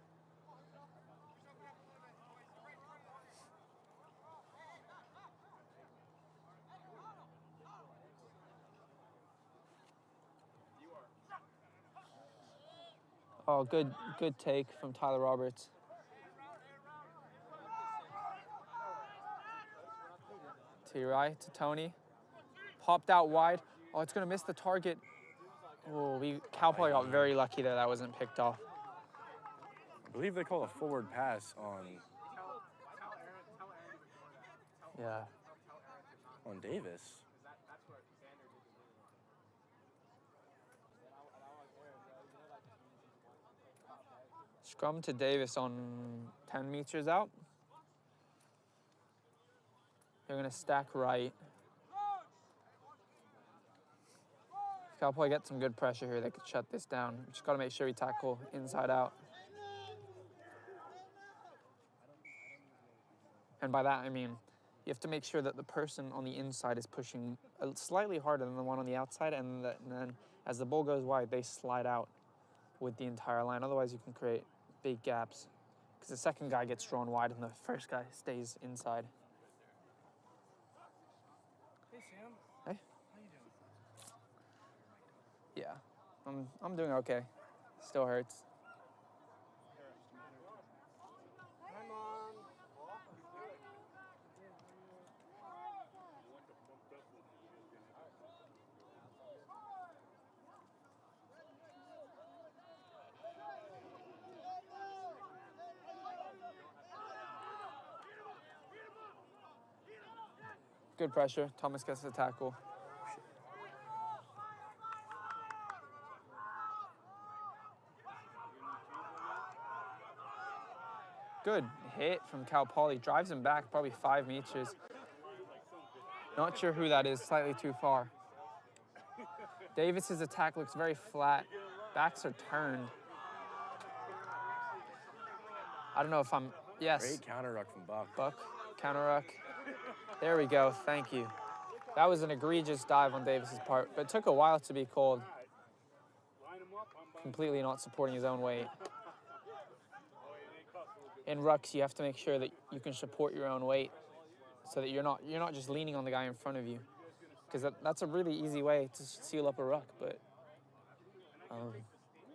Oh, good take from Tyler Roberts. To right, to Tony. Popped out wide. Oh, it's gonna miss the target. Oh, Cal Poly got very lucky there. That wasn't picked off. I believe they call a forward pass Yeah. on Davis. Scrum to Davis on 10 meters out. They're gonna stack right. If Cal Poly gets some good pressure here, they could shut this down. Just gotta make sure we tackle inside out. And by that, I mean, you have to make sure that the person on the inside is pushing slightly harder than the one on the outside, and then as the ball goes wide, they slide out with the entire line. Otherwise, you can create big gaps because the second guy gets drawn wide and the first guy stays inside. Hey Sam. Hey. How you doing? Yeah, I'm doing okay. Still hurts. Hi Mom. Good pressure. Thomas gets the tackle. Good hit from Cal Poly. Drives him back probably 5 meters. Not sure who that is. Slightly too far. Davis's attack looks very flat. Backs are turned. I don't know if I'm... Yes. Great counter ruck from Buck. Buck. Counter ruck. There we go. Thank you. That was an egregious dive on Davis's part, but it took a while to be called. Completely not supporting his own weight. In rucks, you have to make sure that you can support your own weight, so that you're not just leaning on the guy in front of you, because that's a really easy way to seal up a ruck, but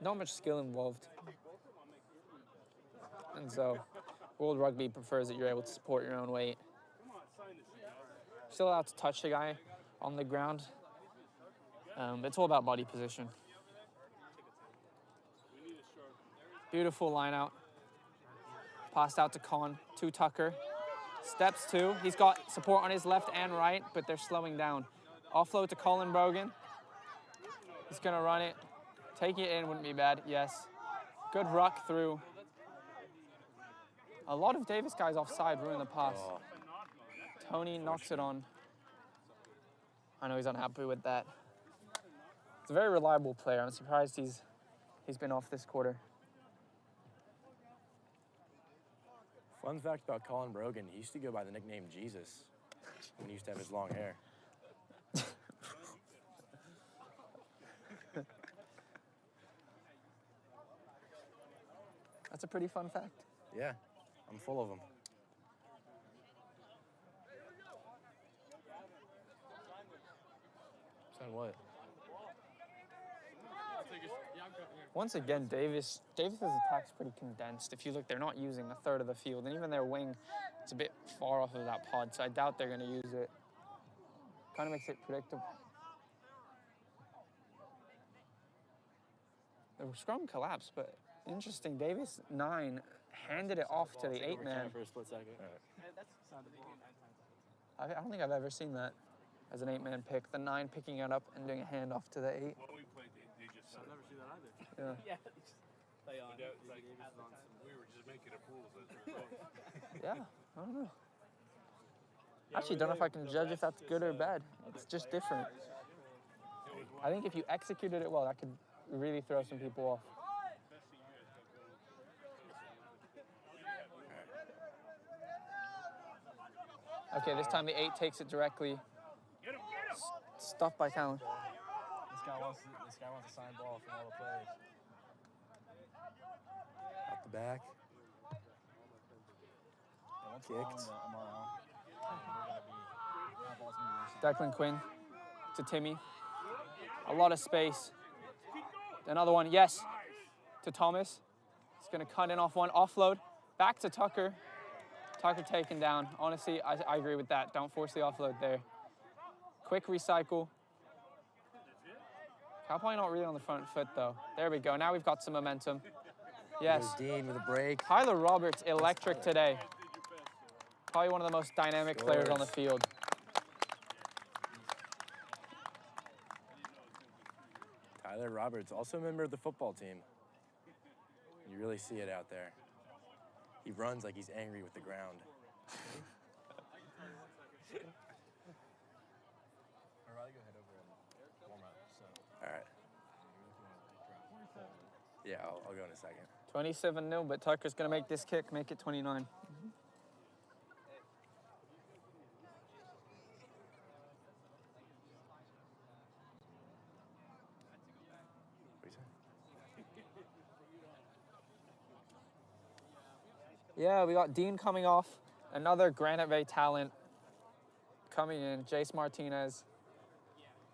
not much skill involved. And so, World Rugby prefers that you're able to support your own weight. Still allowed to touch the guy on the ground. It's all about body position. Beautiful line out. Passed out to Con, to Tucker. Steps two. He's got support on his left and right, but they're slowing down. Offload to Colin Brogan. He's gonna run it. Taking it in wouldn't be bad, yes. Good ruck through. A lot of Davis guys offside ruin the pass. Oh, Tony knocks it on. I know he's unhappy with that. He's a very reliable player. I'm surprised he's been off this quarter. Fun fact about Colin Brogan, he used to go by the nickname Jesus when he used to have his long hair. That's a pretty fun fact. Yeah, I'm full of them. Son, what? Once again, Davis's attack's pretty condensed. If you look, they're not using a third of the field, and even their wing, it's a bit far off of that pod, so I doubt they're going to use it. Kind of makes it predictable. The scrum collapsed, but interesting. Davis 9 handed it off to the 8-man. For a split second. I don't think I've ever seen that as an 8-man pick. The 9 picking it up and doing a handoff to the 8. When we played, they just I've never seen that either. Yeah. Play on. We were just making up rules as we were going. Yeah, I don't know. Actually, don't know if I can judge if that's good or bad. It's just different. I think if you executed it well, that could really throw some people off. Okay, this time the 8 takes it directly. Stuffed by Callan. This guy wants a signed ball from all the players. Out the back. Kicked. Declan Quinn to Timmy. A lot of space. Another one, yes, to Thomas. He's going to cut in off one, offload. Back to Tucker. Tucker taken down. Honestly, I agree with that. Don't force the offload there. Quick recycle. Cal Poly not really on the front foot, though. There we go. Now we've got some momentum. Yes. There's Dean with a break. Tyler Roberts, electric today. Probably one of the most dynamic players on the field. Tyler Roberts, also a member of the football team. You really see it out there. He runs like he's angry with the ground. All right. Yeah, I'll go in a second. 27-0, but Tucker's going to make this kick, make it 29. Yeah, we got Dean coming off. Another Granite Bay talent coming in, Jace Martinez.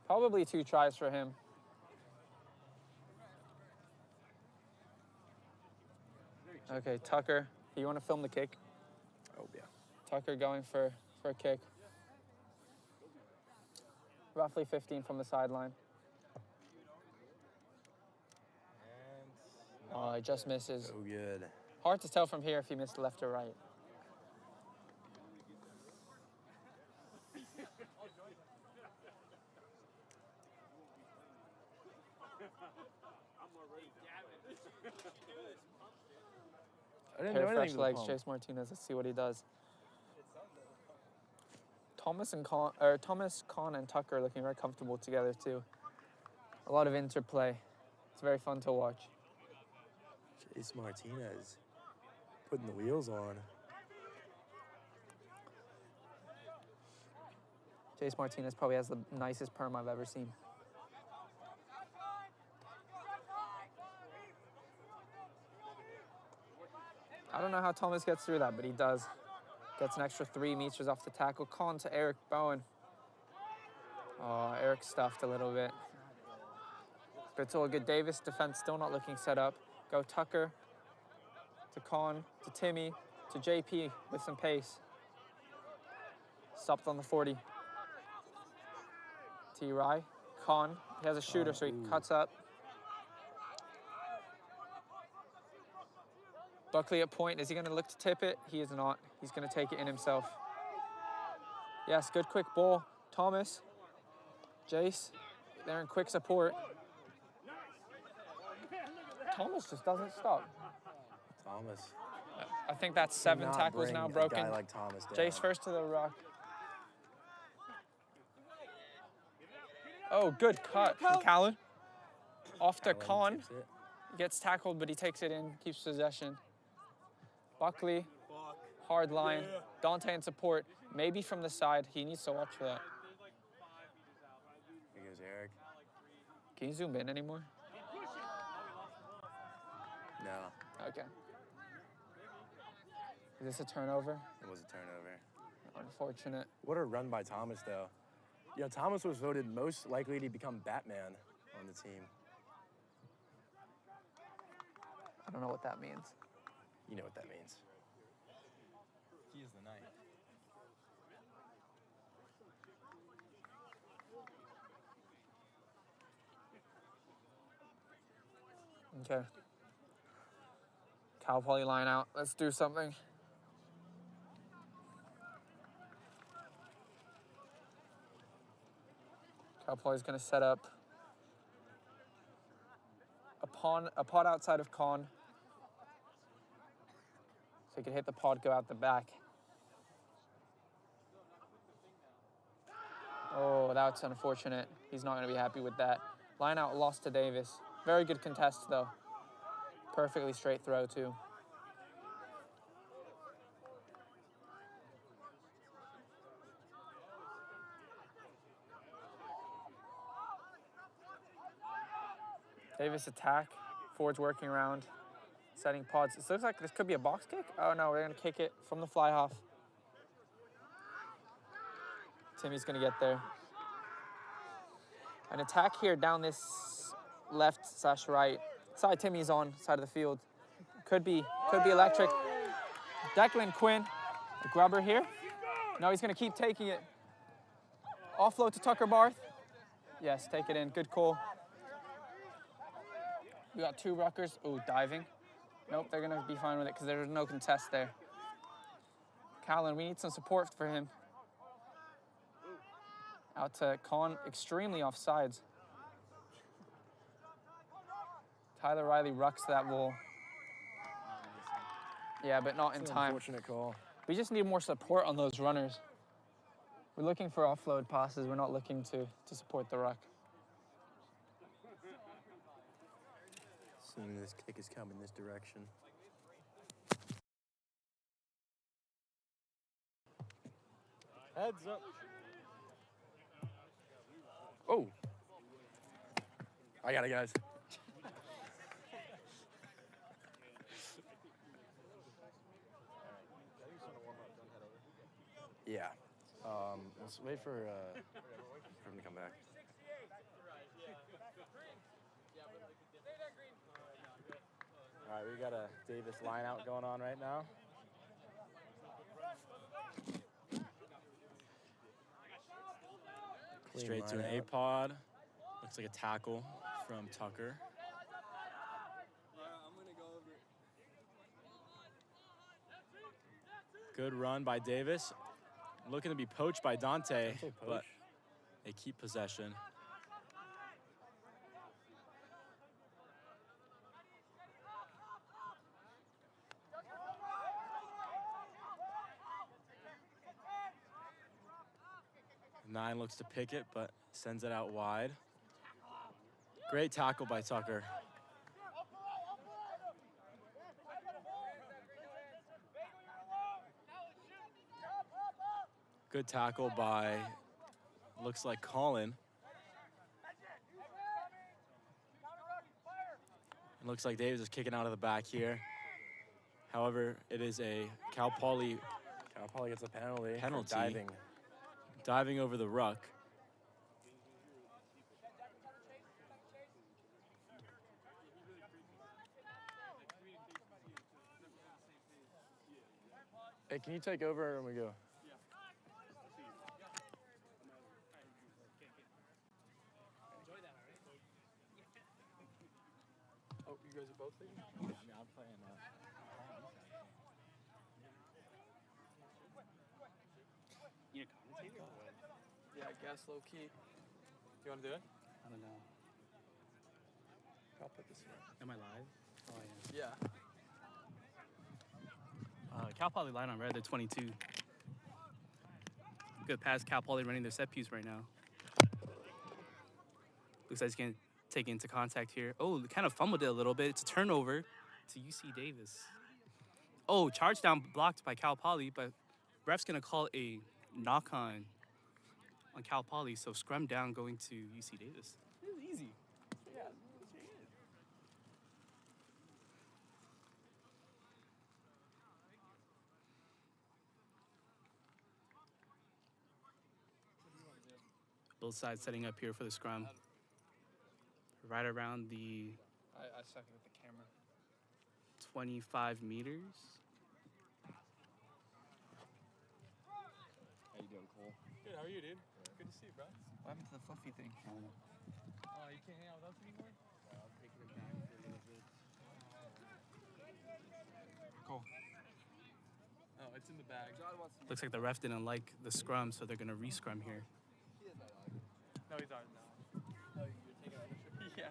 Probably 2 tries for him. Okay, Tucker, you want to film the kick? Oh, yeah. Tucker going for a kick. Roughly 15 from the sideline. Oh, it just misses. So good. Hard to tell from here if he missed left or right. I didn't Pair know of fresh anything with legs, the pump. Chase Martinez. Let's see what he does. Thomas, Con, and Tucker looking very comfortable together too. A lot of interplay. It's very fun to watch. Chase Martinez putting the wheels on. Chase Martinez probably has the nicest perm I've ever seen. I don't know how Thomas gets through that, but he does. Gets an extra 3 meters off the tackle. Con to Eric Bowen. Oh, Eric stuffed a little bit. But it's all good. Davis, defense still not looking set up. Go Tucker to Con, to Timmy, to JP with some pace. Stopped on the 40. T. Rye, Con, he has a shooter, so he cuts up. Buckley at point, is he gonna look to tip it? He is not, he's gonna take it in himself. Yes, good quick ball. Thomas, Jace, they're in quick support. Thomas just doesn't stop. Thomas. I think that's 7 Cannot tackles bring now a broken. guy like Thomas down. Jace first to the rock. Oh, good cut from Callan. Off to Allen Con. tips it. He gets tackled, but he takes it in, keeps possession. Buckley, hard line. Dante in support, maybe from the side. He needs to watch for that. Here goes Eric. Can you zoom in anymore? No, Okay. Is this a turnover? it was a turnover. Unfortunate. What a run by Thomas, though. You know, Thomas was voted most likely to become Batman on the team. I don't know what that means. You know what that means. He is the knight. Okay. Cal Poly line out. Let's do something. Cal Poly's gonna set up a pod outside of Con. So he could hit the pod, go out the back. Oh, that's unfortunate. He's not gonna be happy with that. Line out lost to Davis. Very good contest though. Perfectly straight throw too. Davis attack, forwards working around, setting pods. This looks like this could be a box kick. Oh no, we're gonna kick it from the fly half. Timmy's gonna get there. An attack here down this left/right. Side Timmy's on, side of the field. Could be electric. Declan Quinn, a grubber here. No, he's gonna keep taking it. Offload to Tucker Barth. Yes, take it in, good call. We got two ruckers. Oh, diving. Nope, they're gonna be fine with it because there's no contest there. Callan, we need some support for him. Out to Con, extremely offsides. Tyler Riley rucks that ball. Yeah, but not in It's an time. unfortunate call. We just need more support on those runners. We're looking for offload passes. We're not looking to support the ruck. Assuming this kick is coming this direction. Heads up. Oh! I got it, guys. Yeah. Let's wait for him to come back. All right, we got a Davis line out going on right now. Clean Straight to an line out. A-pod. Looks like a tackle from Tucker. Good run by Davis. Looking to be poached by Dante, Dante but poach. they keep possession. Nine looks to pick it, but sends it out wide. Great tackle by Tucker. Good tackle by, looks like Colin. It looks like Davis is kicking out of the back here. However, it is a Cal Poly Cal Poly gets a penalty. Penalty. For diving. diving over the ruck. Hey, can you take over when we go? Oh, you guys are both leaving? Yeah, I'm playing You a commentator or what? Yeah, I guess low key. You want to do it? I don't know. I'll put this here. Am I live? Oh, yeah. Yeah. Cal Poly line on red, they're 22. Good pass, Cal Poly running their set piece right now. Looks like he's going to take it into contact here. Oh, kind of fumbled it a little bit. It's a turnover to UC Davis. Oh, charge down blocked by Cal Poly, but ref's going to call a knock on Cal Poly. So scrum down going to UC Davis. This is easy. Yeah, Both sides setting up here for the scrum. Right around the I suck with the camera. 25 meters. How you doing, Cole? Good, how are you, dude? Good to see you, bro. What happened to the fluffy thing? Oh, you can't hang out with us anymore? I'll take it back for a little bit. Cool. Oh, it's in the bag. Looks like the ref didn't like the scrum, so they're going to re-scrum here. No, he's ours now. Oh, you're taking ownership? Yeah.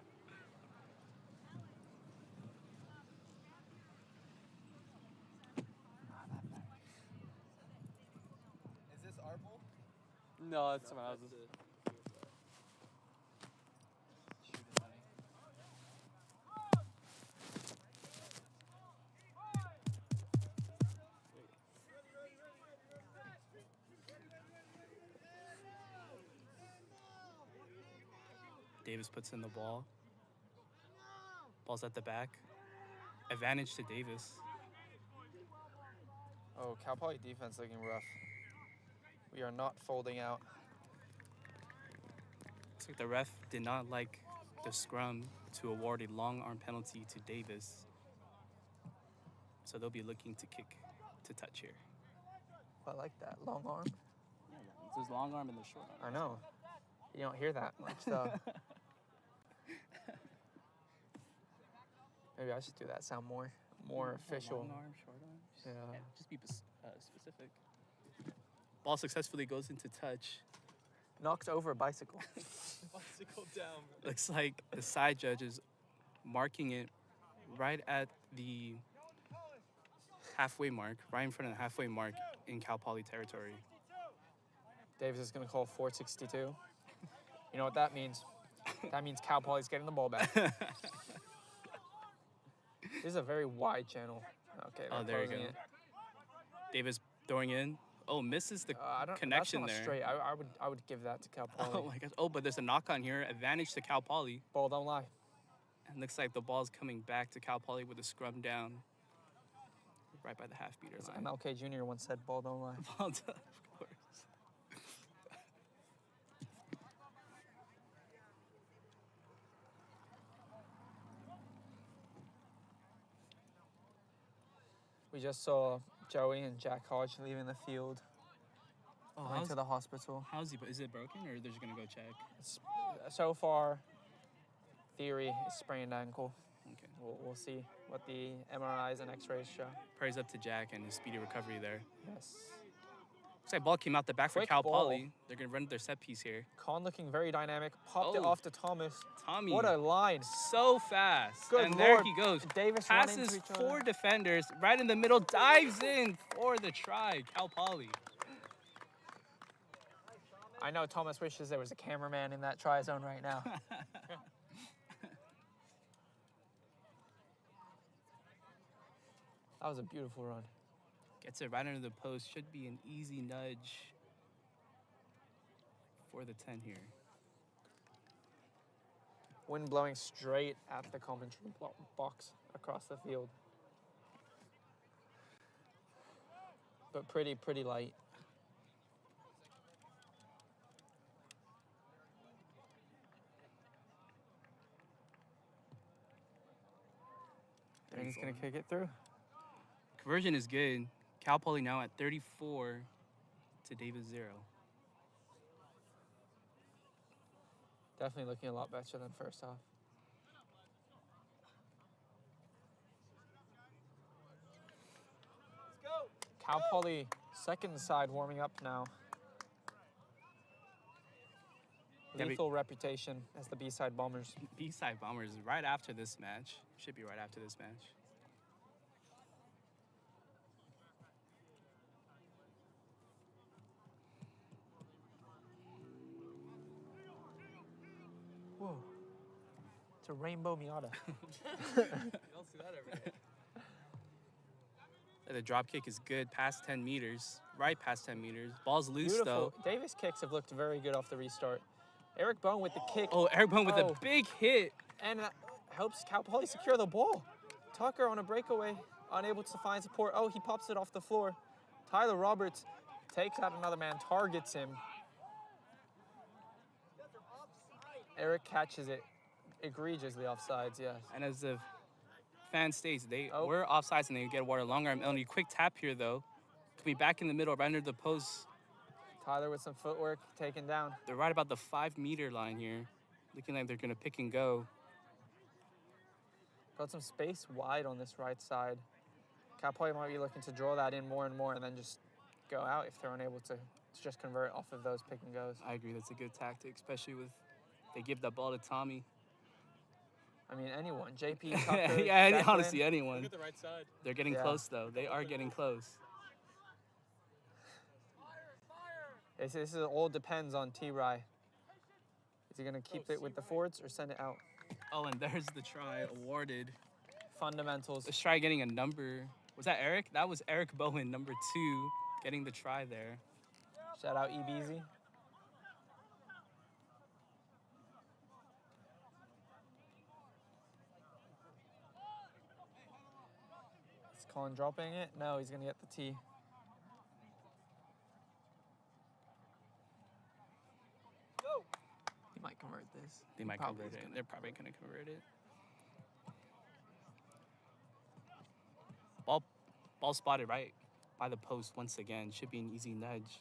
Is this our ball? No, it's someone else's. Davis puts in the ball. Ball's at the back. Advantage to Davis. Oh, Cal Poly defense looking rough. We are not folding out. Looks like the ref did not like the scrum to award a long arm penalty to Davis. So they'll be looking to kick to touch here. I like that. Long arm. Yeah, there's long arm and the short arm. I know. You don't hear that much, though. Maybe I should do that sound more official. Long arm, short arm. Yeah. Just be specific. Ball successfully goes into touch. Knocked over a bicycle. Bicycle down. Looks like the side judge is marking it right at the halfway mark, right in front of the halfway mark in Cal Poly territory. Davis is going to call 462. You know what that means? That means Cal Poly's getting the ball back. This is a very wide channel. Okay, Oh, there you go. it. Davis throwing in. Oh, misses the I don't, connection that's not there. straight. I would give that to Cal Poly. Oh my gosh. Oh, but there's a knock on here. Advantage to Cal Poly. Ball don't lie. And looks like the ball's coming back to Cal Poly with a scrum down. Right by the half beater As line. MLK Jr. once said, ball don't lie. Ball to- of course. We just saw Joey and Jack Hodge leaving the field, Oh, going to the hospital. how's he? Is it broken or they're just gonna go check? It's, so far, theory is sprained ankle. Okay. We'll see what the MRIs and X-rays show. Prayers up to Jack and his speedy recovery there. Yes. Looks like ball came out the back for Quick Cal ball. Poly. They're gonna run their set piece here. Khan looking very dynamic. Popped it Oh. off to Thomas. Tommy. What a line. So fast. Good and there Lord. he goes. Davis running Passes to each four other. defenders right in the middle, dives in for the try. Cal Poly. I know Thomas wishes there was a cameraman in that try zone right now. That was a beautiful run. Gets it right under the post. Should be an easy nudge for the 10 here. Wind blowing straight at the commentary box across the field. But pretty light. And he's gonna kick it through. Conversion is good. Cal Poly now at 34 to Davis 0. Definitely looking a lot better than first half. Cal Poly second side warming up now. Yeah, Lethal reputation as the B-side Bombers. B-side Bombers right after this match. Should be right after this match. Whoa. It's a rainbow Miata. You don't see that every day. The drop kick is good past 10 meters, right past 10 meters. Ball's loose Beautiful. though. Davis' kicks have looked very good off the restart. Eric Bowen with the kick. Oh, Eric Bone with Oh. a big hit. And that helps Cal Poly secure the ball. Tucker on a breakaway, unable to find support. Oh, he pops it off the floor. Tyler Roberts takes out another man, targets him. Eric catches it. Egregiously offsides, yes. And as the fan states, they Oh. were offsides and they get water long arm. Only quick tap here though. Could be back in the middle, right under the post. Tyler with some footwork, taken down. They're right about the 5-meter line here. Looking like they're gonna pick and go. Got some space wide on this right side. Cal Poly might be looking to draw that in more and more and then just go out if they're unable to just convert off of those pick and goes. I agree, that's a good tactic, especially with they give that ball to Tommy. I mean, anyone. JP, Tucker, Yeah, Declan. honestly, anyone. Look at the right side. They're getting Yeah. close though. They are getting close. This is all depends on T-Ry. Is he going to keep it with the forwards or send it out? Oh, and there's the try awarded. Fundamentals. Let's try getting a number. Was that Eric? That was Eric Bowen, number 2, getting the try there. Shout out EBZ. Is Colin dropping it? No, he's going to get the T. He might convert this. They might Probably convert is it. They're probably going to convert it. Ball spotted right by the post once again. Should be an easy nudge.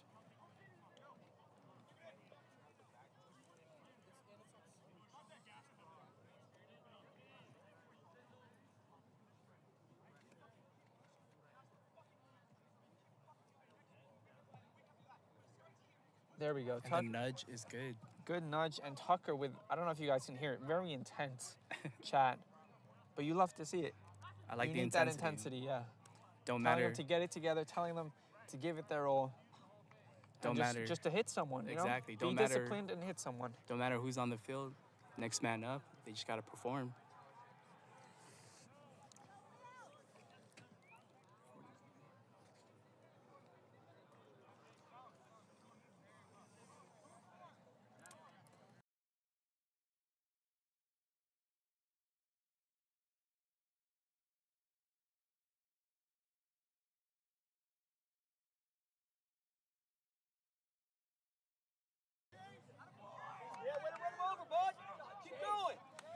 There we go. And Tuck, the nudge is good. good nudge. And Tucker with, I don't know if you guys can hear it, very intense chat. But you love to see it. I like you the need intensity. that intensity, yeah. Don't Telling matter. them to get it together, telling them to give it their all. Don't and just, matter. Just to hit someone, you know? Exactly. Be Don't matter. disciplined and hit someone. Don't matter who's on the field. Next man up. They just got to perform.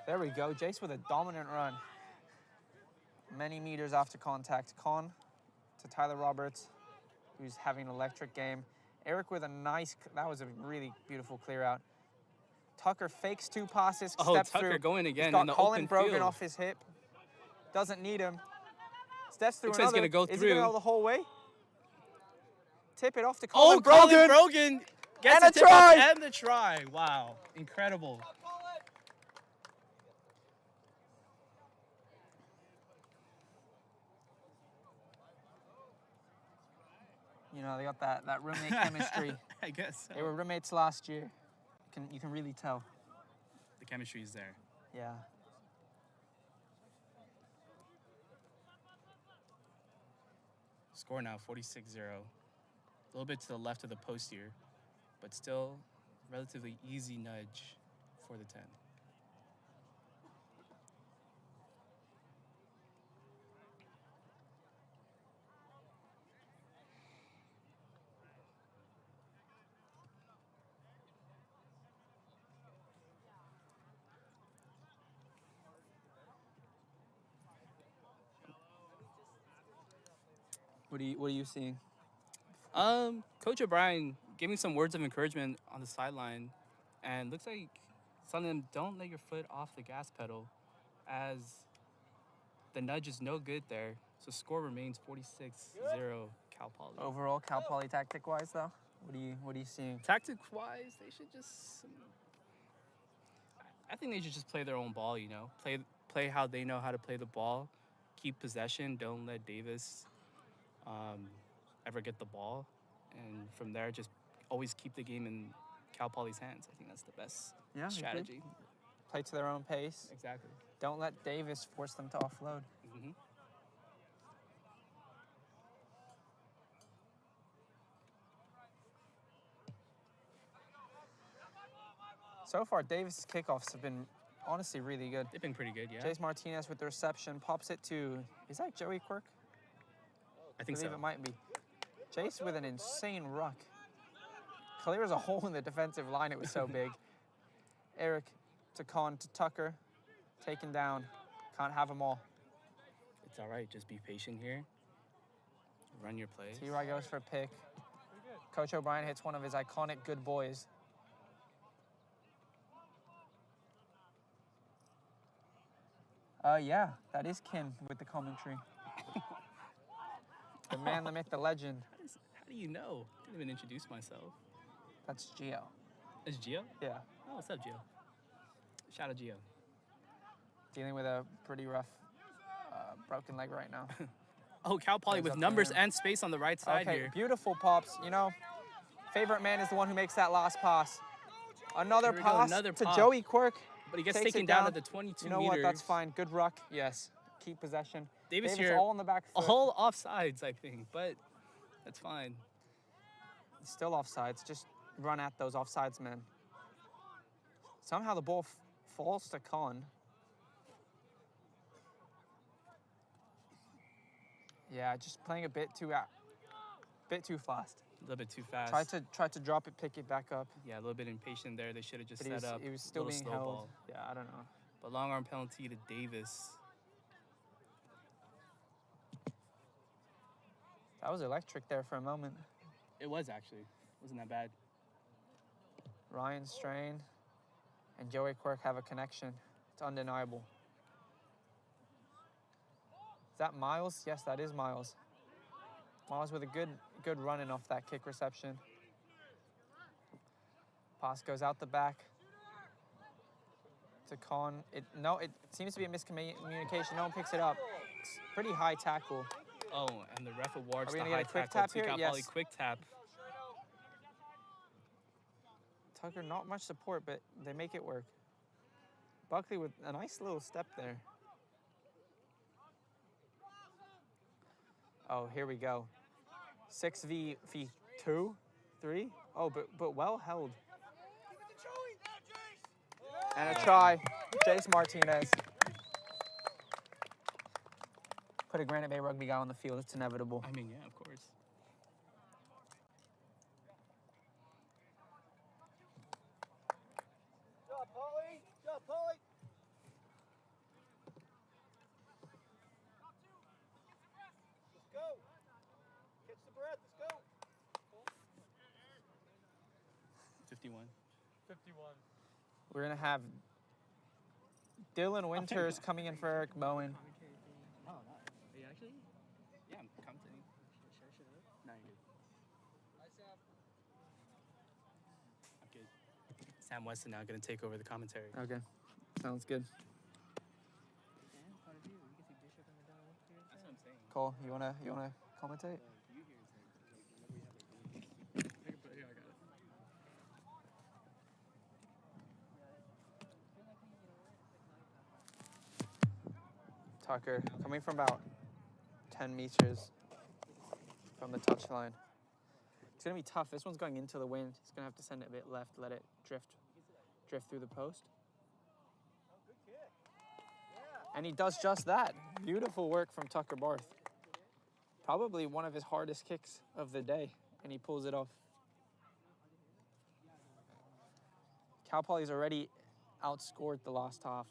There we go. Jace with a dominant run. Many meters after contact. Con to Tyler Roberts, who's having an electric game. Eric with a nice, that was a really beautiful clear out. Tucker fakes 2 passes, Oh, steps Tucker through. going again He's got in the Colin open Brogan field. off his hip. Doesn't need him. Steps through Looks like he's another. gonna go Is he through. gonna go the whole way? Tip it off to Oh, Colin Brogan. Colin Brogan gets And the a tip off try! and the try. Wow, incredible. You know, they got that roommate chemistry. I guess They so. were roommates last year. You can really tell. The chemistry is there. Yeah. Score now 46-0. A little bit to the left of the post here, but still relatively easy nudge for the 10. What are you seeing? Coach O'Brien gave me some words of encouragement on the sideline, and looks like telling them don't let your foot off the gas pedal, as the nudge is no good there. So score remains 46-0 Cal Poly. Overall, Cal Poly tactic wise though, what are you seeing? Tactic-wise, they should just. I think they should just play their own ball. You know, play how they know how to play the ball. Keep possession. Don't let Davis ever get the ball, and from there, just always keep the game in Cal Poly's hands. I think that's the best Yeah, strategy. play to their own pace. Exactly. Don't let Davis force them to offload. Mm-hmm. So far, Davis' kickoffs have been honestly really good. They've been pretty good, yeah. Jace Martinez with the reception, pops it to, is that Joey Quirk? I think believe so. it might be. Jace with an insane ruck. Clears a hole in the defensive line, it was so big. Eric to Con to Tucker, taken down. Can't have them all. It's all right. Just be patient here. Run your plays. T-Roy goes for a pick. Coach O'Brien hits one of his iconic good boys. Yeah, that is Kim with the commentary. The man, the myth, the legend. How do you know? I didn't even introduce myself. That's Gio. It's Gio? Yeah, Oh, what's up, Gio? Shout out Gio. dealing with a pretty rough broken leg right now. Oh, Cal Poly Goes with up to numbers him. and space on the right side Okay, here. beautiful pops. You know, favorite man is the one who makes that last pass. Another Here we go, pass another to pop. Joey Quirk. But he gets Takes taken it down down. at the 22 You know meters. what? That's fine. Good ruck. Yes. Keep possession. Davis Davis here, all on the back foot. all offsides, I think, but that's fine. Still offsides. Just run at those offsides men. Somehow the ball falls to Con. Yeah, just playing a bit too fast. A little bit too fast. Tried to drop it, pick it back up. Yeah, a little bit impatient there. They should have just But set up he was a still little being slow held. ball. Yeah, I don't know. But long arm penalty to Davis. That was electric there for a moment. It was actually. Wasn't that bad. Ryan Strain and Joey Quirk have a connection. It's undeniable. Is that Miles? Yes, that is Miles. Miles with a good running off that kick reception. Pass goes out the back to Con. It seems to be a miscommunication. No one picks it up. It's pretty high tackle. Oh, and the ref awards Are we the gonna high get a quick tackle tap to here? Cal Poly. Yes. Quick tap. Tucker, not much support, but they make it work. Buckley with a nice little step there. Oh, here we go. 6v2, 3. Oh, but well held. And a try, Jace Martinez. Put a Granite Bay rugby guy on the field. It's inevitable. I mean, yeah, of course. Let's go. Catch the breath. Let's go. 51. 51. We're gonna have Dylan Winters coming in for Eric Bowen. Oh, no. Are you actually? Yeah, I'm commentating. No, you're good. I'm good. Sam Weston now going to take over the commentary. Okay, sounds good. That's what I'm saying. Cole, you wanna commentate? Here, I got it. Tucker coming from about 10 meters from the touchline. It's gonna be tough. This one's going into the wind. He's gonna have to send it a bit left, let it drift through the post. And he does just that. Beautiful work from Tucker Barth. Probably one of his hardest kicks of the day, and he pulls it off. Cal Poly's already outscored the last half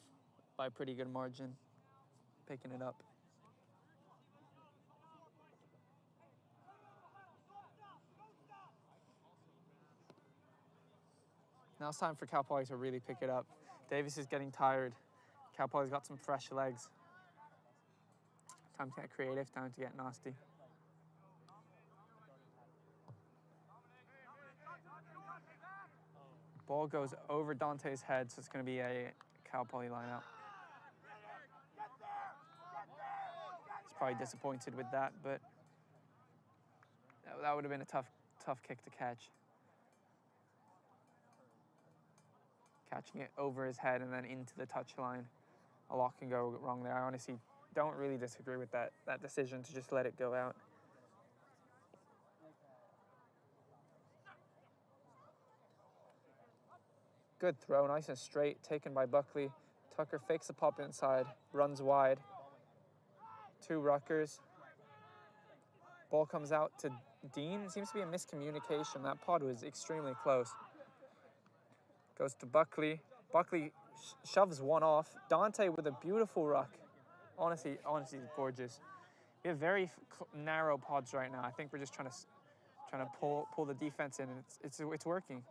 by a pretty good margin, picking it up. Now it's time for Cal Poly to really pick it up. Davis is getting tired. Cal Poly's got some fresh legs. Time to get creative, time to get nasty. Ball goes over Dante's head, so it's going to be a Cal Poly lineout. He's probably disappointed with that, but that would have been a tough kick to catch. catching it over his head and then into the touchline. A lot can go wrong there. I honestly don't really disagree with that decision to just let it go out. Good throw, nice and straight, taken by Buckley. Tucker fakes a pop inside, runs wide. 2 Rutgers. Ball comes out to Dean. Seems to be a miscommunication. That pod was extremely close. Goes to Buckley. Buckley shoves one off. Dante with a beautiful ruck. Honestly, gorgeous. We have very narrow pods right now. I think we're just trying to pull the defense in, and it's working.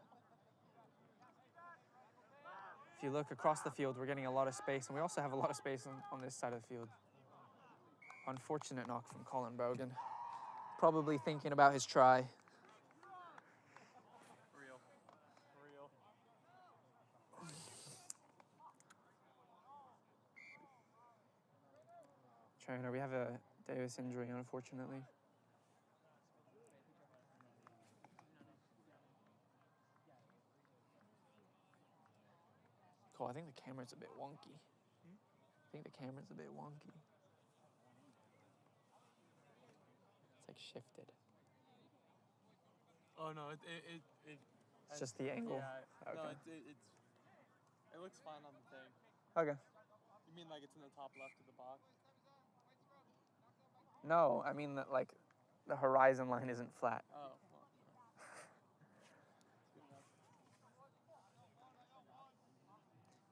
If you look across the field, we're getting a lot of space, and we also have a lot of space on this side of the field. Unfortunate knock from Colin Bogan. Probably thinking about his try. Real. Trainer, we have a Davis injury, unfortunately. Cool, I think the camera's a bit wonky. It's like shifted. Oh no, it It's just the angle. Yeah. Okay. No, it looks fine on the thing. Okay. You mean like it's in the top left of the box? No, I mean that like the horizon line isn't flat. Oh. Well.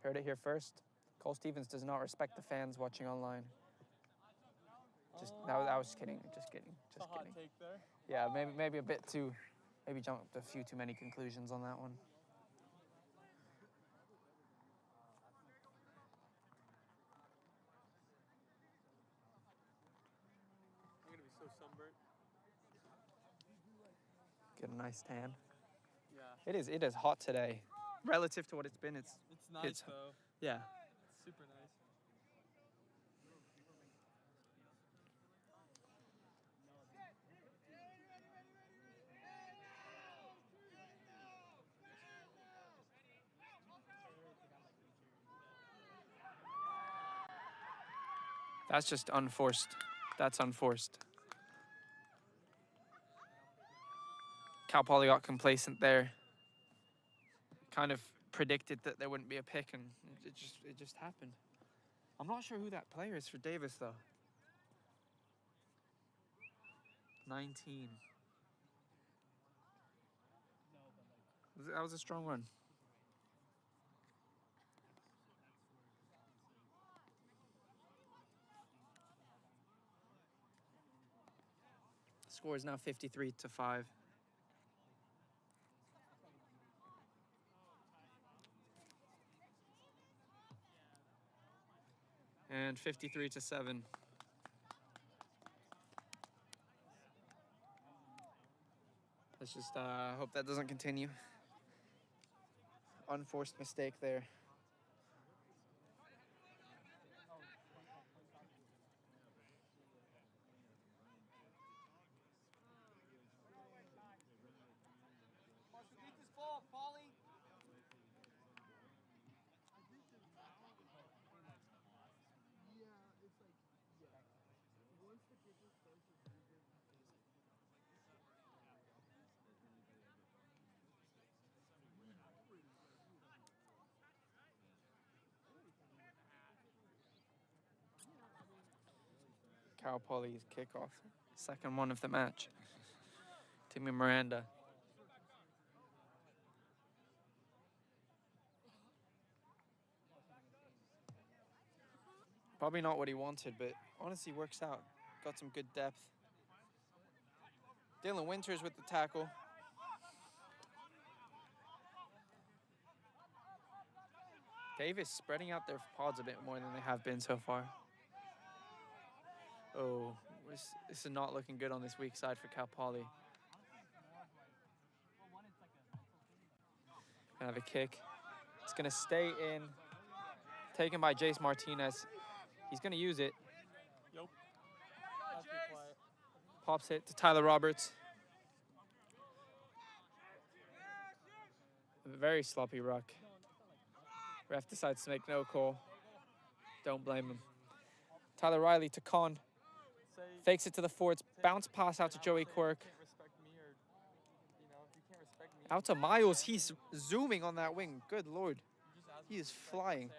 Heard it here first. Cole Stevens does not respect the fans watching online. I was kidding. Just kidding. It's a hot take there. Yeah, maybe a bit too. Maybe jumped a few too many conclusions on that one. I'm gonna be so sunburnt. Get a nice tan. Yeah. It is hot today. Relative to what it's been, It's nice though. yeah. It's super nice. That's just unforced. That's unforced. Cal Poly got complacent there. Kind of predicted that there wouldn't be a pick, and it just happened. I'm not sure who that player is for Davis though. 19. That was a strong run. Score is now 53-5. And 53-7. Let's just hope that doesn't continue. Unforced mistake there. Cal Poly's kickoff. Second one of the match. Timmy Miranda. Probably not what he wanted, but honestly works out. Got some good depth. Dylan Winters with the tackle. Davis spreading out their pods a bit more than they have been so far. Oh, this is not looking good on this weak side for Cal Poly. Gonna have a kick. It's gonna stay in. Taken by Jace Martinez. He's gonna use it. Yep. That's be quiet. Pops it to Tyler Roberts. A very sloppy ruck. Ref decides to make no call. Don't blame him. Tyler Riley to Con. Fakes it to the forwards. Bounce pass out to Joey Quirk. Out to Miles. He's zooming on that wing. Good Lord. He is flying.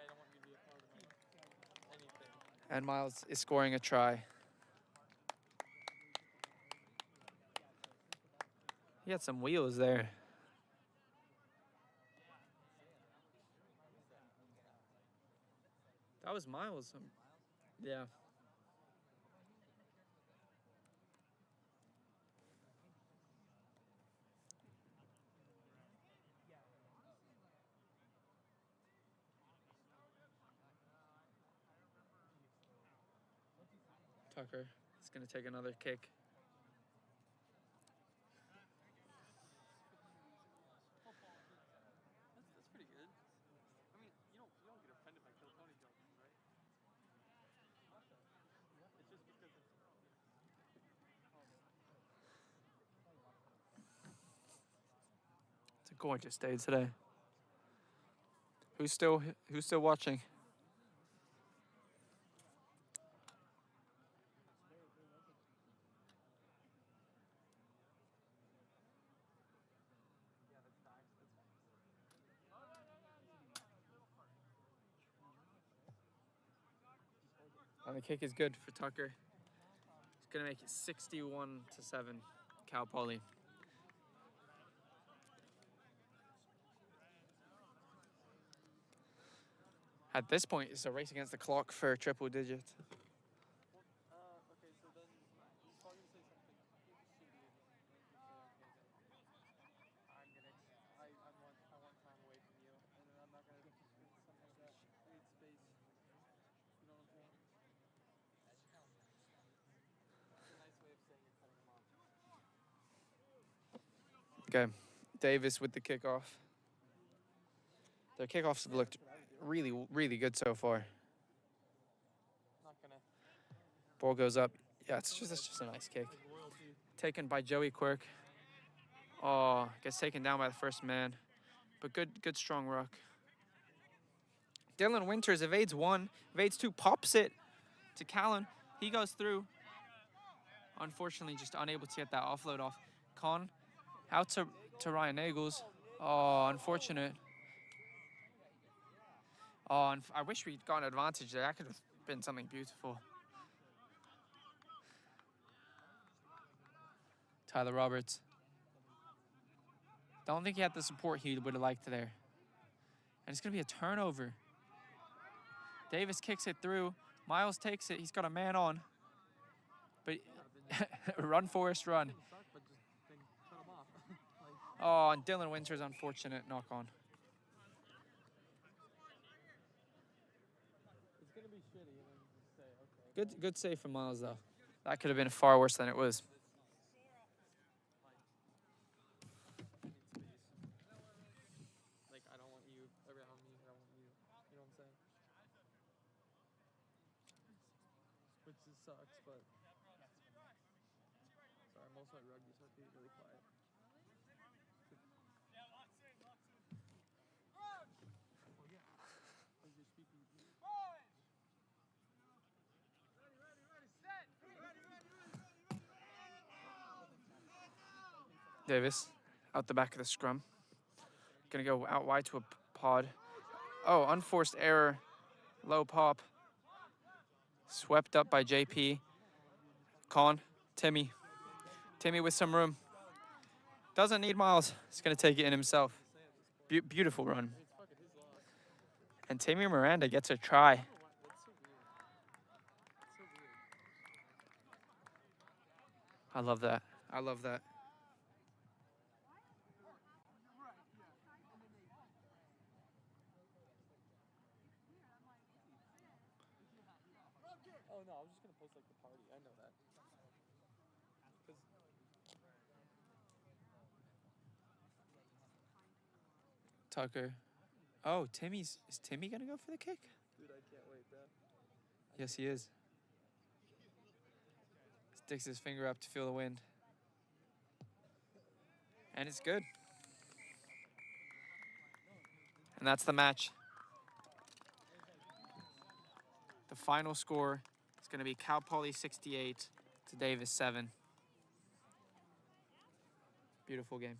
And Miles is scoring a try. He had some wheels there. That was Miles. Yeah. Tucker is going to take another kick. That's pretty good. I mean, you don't get offended by Kill Tony jokes, right? It's just because it's... It's a gorgeous day today. Who's still watching? And the kick is good for Tucker. He's gonna make it 61-7, Cal Poly. At this point, it's a race against the clock for triple digits. Okay, so then he's probably going to say something shitty again. I want time away from you, and then I'm not going to do something like that. Create space. You know what I'm saying? It's a nice way of saying you're cutting him off. Okay, Davis with the kickoff. Their kickoffs have looked really, really good so far. Not gonna. Ball goes up. Yeah, it's just a nice kick. Taken by Joey Quirk. Oh, gets taken down by the first man. But good strong ruck. Dylan Winters evades one, evades two, pops it to Callan. He goes through. Unfortunately, just unable to get that offload off. Con out to Ryan Nagels. Oh, unfortunate. Oh, and I wish we'd gotten advantage there. That could have been something beautiful. Tyler Roberts. Don't think he had the support he would have liked there. And it's going to be a turnover. Davis kicks it through. Miles takes it. He's got a man on. But run, Forrest, run. Oh, and Dylan Winters, unfortunate knock on. It's going to be shitty, and then just say, okay. Good save from Miles, though. That could have been far worse than it was. Like, I don't want you around me, I don't want you. You know what I'm saying? Which just sucks, but... Sorry, most of my rugby, so I have to be really quiet. Oh, yeah. Like, you're speaking to me. Davis out the back of the scrum. Gonna go out wide to a pod. Oh, unforced error. Low pop. Swept up by JP. Con. Timmy. Timmy with some room. Doesn't need Miles. He's gonna take it in himself. Beautiful run. And Timmy Miranda gets a try. I love that. I love that. Oh, no, I was just going to post, like, the party. I know that. 'Cause... Tucker. Oh, is Timmy gonna go for the kick? Dude, I can't wait, bro. Yes, he is. Sticks his finger up to feel the wind. And it's good. And that's the match. The final score is going to be Cal Poly 68 to Davis 7. Beautiful game.